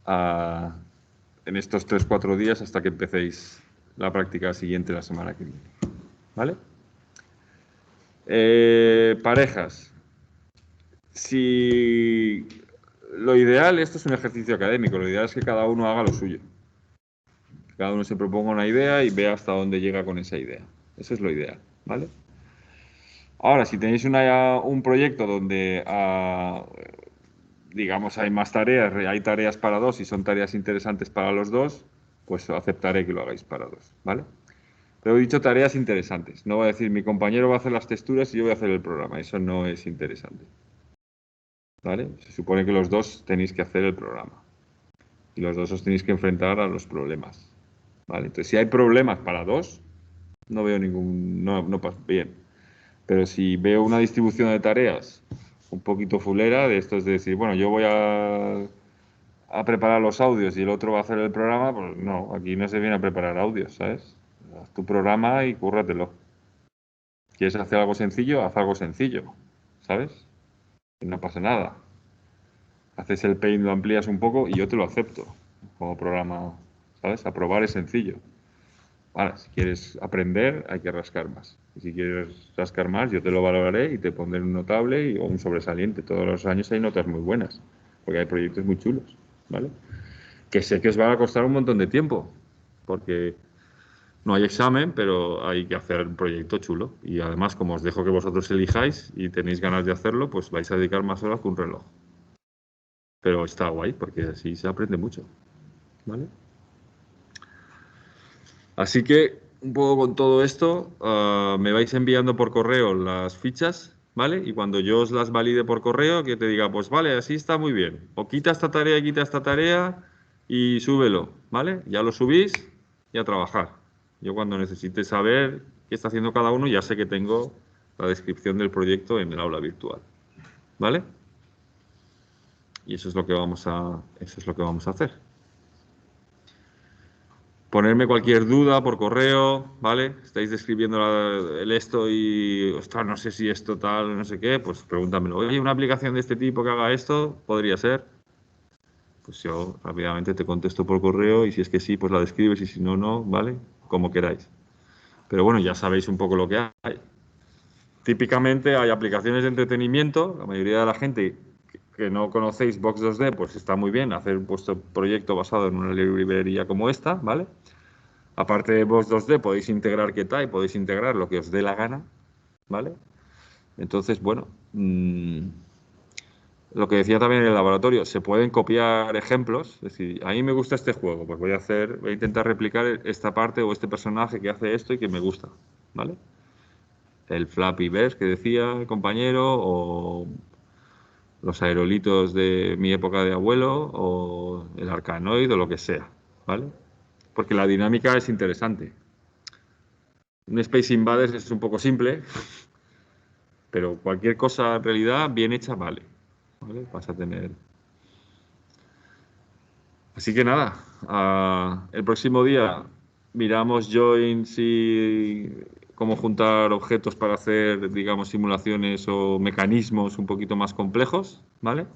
en estos 3-4 días hasta que empecéis la práctica siguiente la semana que viene. ¿Vale? Parejas. Si lo ideal, esto es un ejercicio académico, lo ideal es que cada uno haga lo suyo. Que cada uno se proponga una idea y vea hasta dónde llega con esa idea. Eso es lo ideal, ¿vale? Ahora, si tenéis un proyecto donde, digamos, hay más tareas, hay tareas para dos y son tareas interesantes para los dos, pues aceptaré que lo hagáis para dos, ¿vale? Pero he dicho tareas interesantes. No voy a decir mi compañero va a hacer las texturas y yo voy a hacer el programa. Eso no es interesante, ¿vale? Se supone que los dos tenéis que hacer el programa y los dos os tenéis que enfrentar a los problemas, ¿vale? Entonces, si hay problemas para dos, no veo no pasa bien. Pero si veo una distribución de tareas un poquito fulera, de esto es decir, bueno, yo voy a preparar los audios y el otro va a hacer el programa, pues no, aquí no se viene a preparar audios, ¿sabes? Haz tu programa y cúrratelo. ¿Quieres hacer algo sencillo? Haz algo sencillo, ¿sabes? Y no pasa nada. Haces el paint, lo amplías un poco y yo te lo acepto como programa, ¿sabes? Aprobar es sencillo. Ahora, si quieres aprender, hay que rascar más. Y si quieres rascar más, yo te lo valoraré y te pondré un notable o un sobresaliente. Todos los años hay notas muy buenas, porque hay proyectos muy chulos, ¿vale? Que sé que os va a costar un montón de tiempo, porque no hay examen, pero hay que hacer un proyecto chulo. Y además, como os dejo que vosotros elijáis y tenéis ganas de hacerlo, pues vais a dedicar más horas que un reloj. Pero está guay, porque así se aprende mucho, ¿vale? Así que, un poco con todo esto, me vais enviando por correo las fichas, ¿vale? Y cuando yo os las valide por correo, que te diga, pues vale, así está muy bien. O quita esta tarea y súbelo, ¿vale? Ya lo subís y a trabajar. Yo cuando necesite saber qué está haciendo cada uno, ya sé que tengo la descripción del proyecto en el aula virtual, ¿vale? Y eso es lo que vamos a hacer. Ponerme cualquier duda por correo, ¿vale? Estáis describiendo el esto y, ostras, no sé si esto tal, no sé qué, pues pregúntamelo. Oye, una aplicación de este tipo que haga esto, ¿podría ser? Pues yo rápidamente te contesto por correo y si es que sí, pues la describes y si no, no, ¿vale? Como queráis. Pero bueno, ya sabéis un poco lo que hay. Típicamente hay aplicaciones de entretenimiento, la mayoría de la gente que no conocéis Box 2D, pues está muy bien hacer vuestro proyecto basado en una librería como esta, ¿vale? Aparte de Box 2D, podéis integrar Ketai, podéis integrar lo que os dé la gana, ¿vale? Entonces, bueno, lo que decía también en el laboratorio, se pueden copiar ejemplos, es decir, a mí me gusta este juego, pues voy a intentar replicar esta parte o este personaje que hace esto y que me gusta, ¿vale? el Flappy Bird que decía el compañero, o los aerolitos de mi época de abuelo, o el Arcanoid, o lo que sea, ¿vale? Porque la dinámica es interesante. Un Space Invaders es un poco simple, pero cualquier cosa en realidad bien hecha vale, ¿vale? Vas a tener... Así que nada, el próximo día miramos joins y cómo juntar objetos para hacer, digamos, simulaciones o mecanismos un poquito más complejos, ¿vale?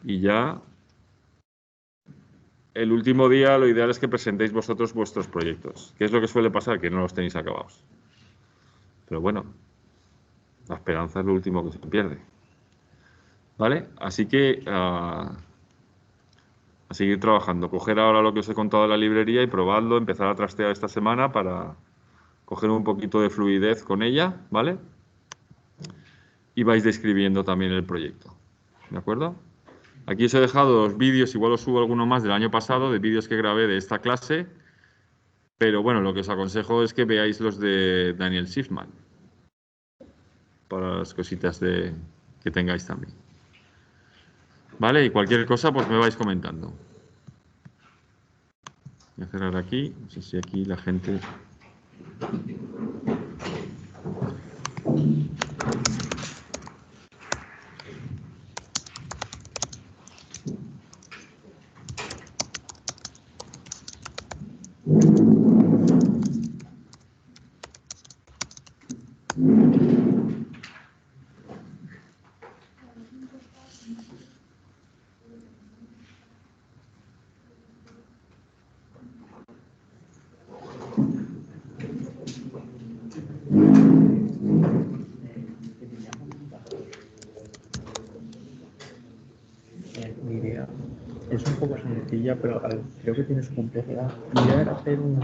Y ya el último día lo ideal es que presentéis vosotros vuestros proyectos. ¿Qué es lo que suele pasar? Que no los tenéis acabados. Pero bueno, la esperanza es lo último que se pierde. ¿Vale? Así que a seguir trabajando. Coger ahora lo que os he contado de la librería y probadlo, empezar a trastear esta semana para coger un poquito de fluidez con ella, ¿vale? Y vais describiendo también el proyecto, ¿de acuerdo? Aquí os he dejado los vídeos, igual os subo alguno más del año pasado, de vídeos que grabé de esta clase, pero bueno, lo que os aconsejo es que veáis los de Daniel Schiffman, para las cositas que tengáis también. ¿Vale? Y cualquier cosa, pues me vais comentando. Voy a cerrar aquí, no sé si aquí la gente... Mi idea es un poco sencilla, pero creo que tiene su complejidad. Mi idea era hacer un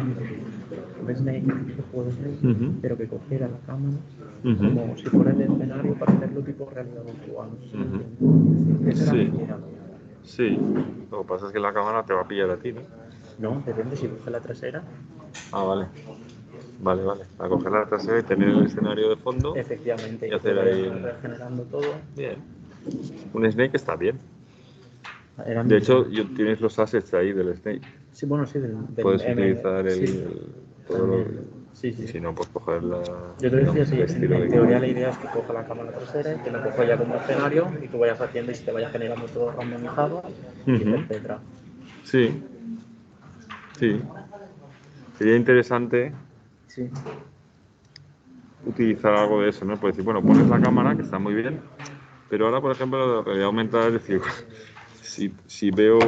Snake, un juego de Snake, pero que cogiera la cámara como si fuera el escenario para hacerlo tipo realidad virtual. Esa era mi idea. Sí, lo que pasa es que la cámara te va a pillar a ti, ¿no? No, depende si coge la trasera. Ah, vale. Vale, vale. A coger la trasera y tener el escenario de fondo. Efectivamente, Y hacer ahí... regenerando todo. Bien. Un Snake está bien. Era De hecho, tienes los assets ahí del Snake. Sí, bueno, sí, del Puedes utilizar todo lo... Sí, sí. Y si no, pues coger la... Yo te decía, sí, el en teoría la idea es que coja la cámara trasera y que lo coja ya como escenario y tú vayas haciendo y se te vaya generando todo randomizado, etcétera. Sí, sí. Sería interesante utilizar algo de eso, ¿no? Puedes decir, bueno, pones la cámara, que está muy bien, pero ahora, por ejemplo, la realidad aumentada es decir, si veo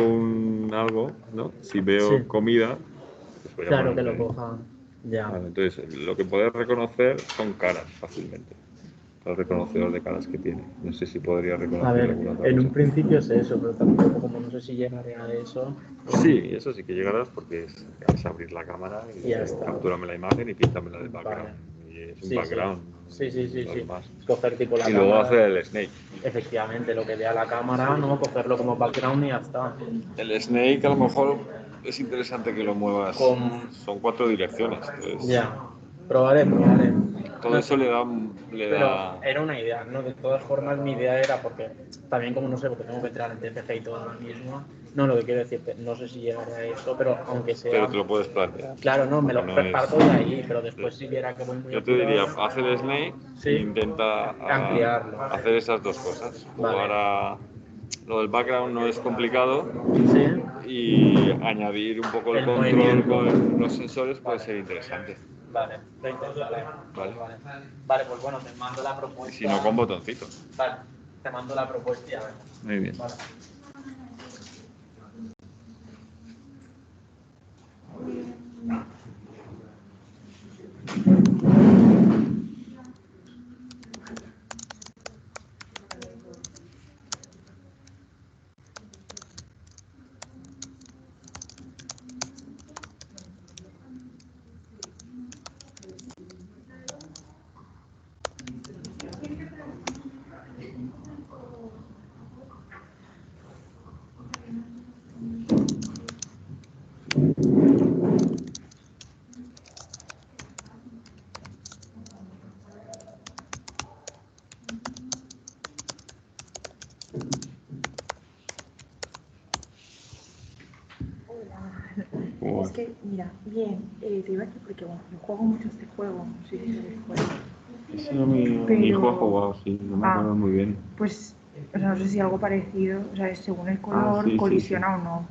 algo, ¿no? Si veo comida, pues voy a claro que ponerme lo coja ya. Vale, entonces, lo que puedes reconocer son caras fácilmente. El reconocedor de caras que tiene. No sé si podría reconocer A ver, alguna otra en cosa. un principio es eso, pero tampoco, como no sé si llegaré a eso. Sí, eso sí que llegarás porque es abrir la cámara y ya está. Captúrame la imagen y píntamela de background. Vale. Y es un background. Sí. Más. Coger tipo la y luego cámara. hacer el Snake. Efectivamente, lo que vea la cámara, no cogerlo como background y ya está. El Snake a lo mejor es interesante que lo muevas. Son 4 direcciones. Entonces... Ya, probaré. Todo No eso sé. le da... Pero era una idea, ¿no? De todas formas, mi idea era porque también, como no sé, porque tengo que entrar en TPG y todo ahora mismo, no, lo que quiero decirte, no sé si llegaré a eso, pero aunque sea. Pero te lo puedes plantear. Claro, no, me lo parto de ahí, pero después si viera que voy muy Yo te diría, apurado, haz el Snake e intenta ampliarlo. hacer esas dos cosas. Jugar a... Lo del background no es complicado y añadir un poco el control con los sensores puede ser interesante. Vale, lo intentaré. Vale, pues bueno, te mando la propuesta. Y si no, con botoncitos. Vale, te mando la propuesta y a ver. Muy bien. Vale. que, mira, bien, te iba a decir porque, bueno, yo juego mucho este juego, no sé si se juego. Ese no mi hijo ha jugado, sí, no me acuerdo muy bien. Pues, o sea, no sé si algo parecido, o sea, según el color, sí, colisiona sí. o no.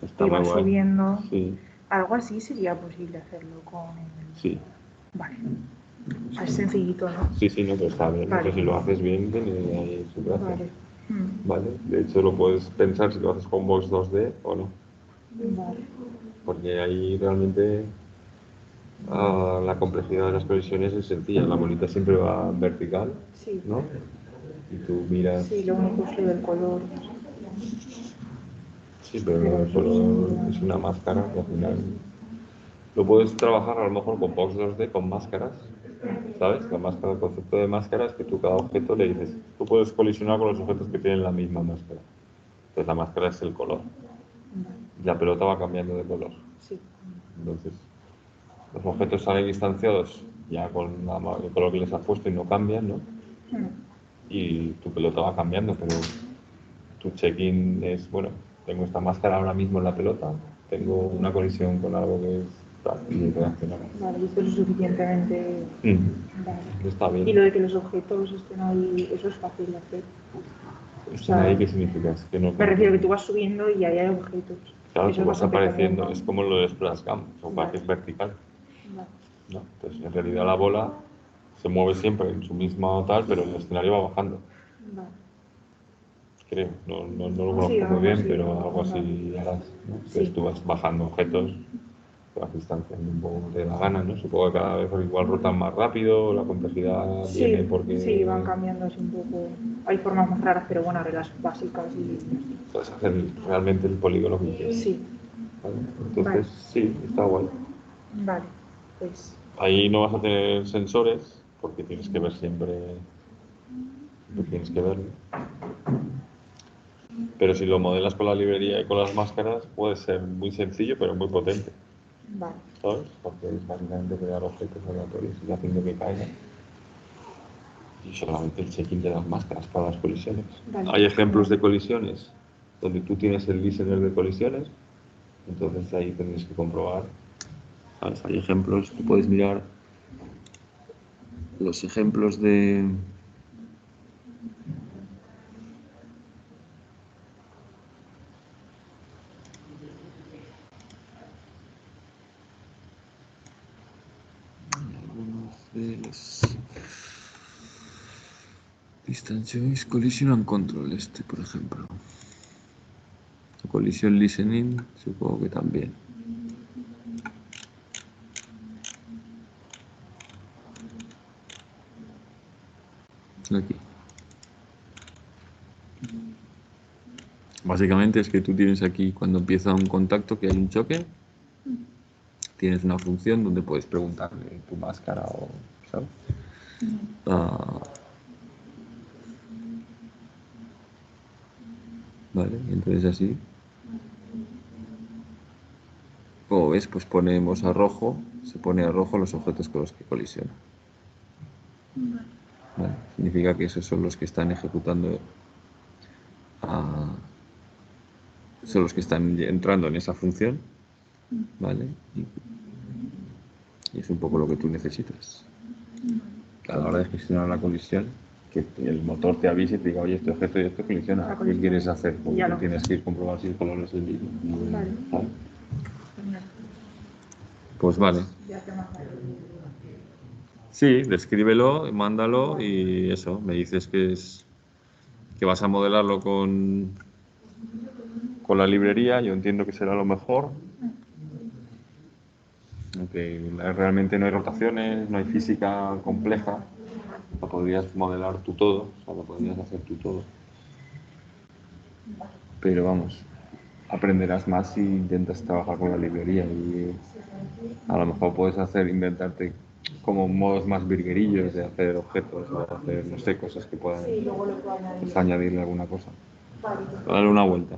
Está Te va muy guay. subiendo. Sí. Algo así sería posible hacerlo con el... Sí. Vale. O sea, es sencillito, ¿no? Sí, no, pero está bien. Vale. Porque si lo haces bien, tiene ahí su gracia. Vale. Vale. De hecho, lo puedes pensar si lo haces con Box 2D o no. Vale. Porque ahí realmente la complejidad de las colisiones es sencilla. La bolita siempre va vertical, Sí. ¿no? Y tú miras... Sí, lo único es lo del color. Sí, pero lo del color es una máscara que al final... Lo puedes trabajar a lo mejor con Box 2D, con máscaras, ¿sabes? La máscara, el concepto de máscara es que tú cada objeto le dices, tú puedes colisionar con los objetos que tienen la misma máscara. Entonces la máscara es el color. La pelota va cambiando de color. Sí. Entonces, los objetos salen distanciados ya con el color que les has puesto y no cambian, ¿no? Y tu pelota va cambiando, pero tu check-in es, bueno, tengo esta máscara ahora mismo en la pelota, tengo una colisión con algo que es tal, y reacciona. Vale, esto es suficientemente... Vale. Está bien. Y lo de que los objetos estén ahí, eso es fácil de hacer. ¿Estén ahí qué significa? Es que no me refiero que tú vas subiendo y ahí hay objetos. Claro, Eso tú vas bastante apareciendo, común, ¿no? es como lo de Splash Cam, son parques vertical. Vale. ¿No? Entonces, en realidad la bola se mueve siempre en su misma tal, pero el escenario va bajando. Vale. Creo, no lo conozco muy bien, pero algo así harás, ¿no? Entonces tú vas bajando objetos, te vas distanciando un poco como te da la gana, ¿no? Supongo que cada vez igual rotan más rápido, la complejidad viene porque... Sí, van cambiando así un poco. Hay formas más raras, pero bueno, reglas básicas y... Puedes hacer realmente el polígono que quieras. Sí. ¿Vale? Entonces, sí, está guay. Vale, pues... Ahí no vas a tener sensores, porque tienes que ver siempre... Tú tienes que verlo. Pero si lo modelas con la librería y con las máscaras, puede ser muy sencillo, pero muy potente. Vale. ¿Sabes? Porque es básicamente crear objetos aleatorios y haciendo que caigan. Y solamente el check-in de las máscaras para las colisiones. Vale. Hay ejemplos de colisiones donde tú tienes el listener de colisiones, entonces ahí tendrías que comprobar. ¿Sabes? Hay ejemplos, tú puedes mirar los ejemplos de... de los Distance Collision and Control, por ejemplo. Collision Listening, supongo que también. Aquí. Básicamente es que tú tienes aquí, cuando empieza un contacto, que hay un choque, tienes una función donde puedes preguntarle tu máscara o, ¿sabes? Vale, entonces así. Como ves, pues ponemos a rojo, se pone a rojo los objetos con los que colisiona. Vale, significa que esos son los que están ejecutando, son los que están entrando en esa función, ¿vale? Y es un poco lo que tú necesitas. A la hora de gestionar la colisión, que el motor te avise y te diga, oye, este objeto y esto colisiona, ¿qué quieres hacer? Porque tú tienes que comprobar si el color es el mismo. Vale. ¿Vale? Pues vale. Sí, descríbelo, mándalo y eso, me dices que vas a modelarlo con la librería, yo entiendo que será lo mejor. Aunque realmente no hay rotaciones, no hay física compleja, lo podrías modelar tú todo, o sea, lo podrías hacer tú todo. Pero vamos, aprenderás más si intentas trabajar con la librería y a lo mejor puedes inventarte como modos más virguerillos de hacer objetos o hacer, no sé, cosas que puedan añadirle alguna cosa. Dale una vuelta.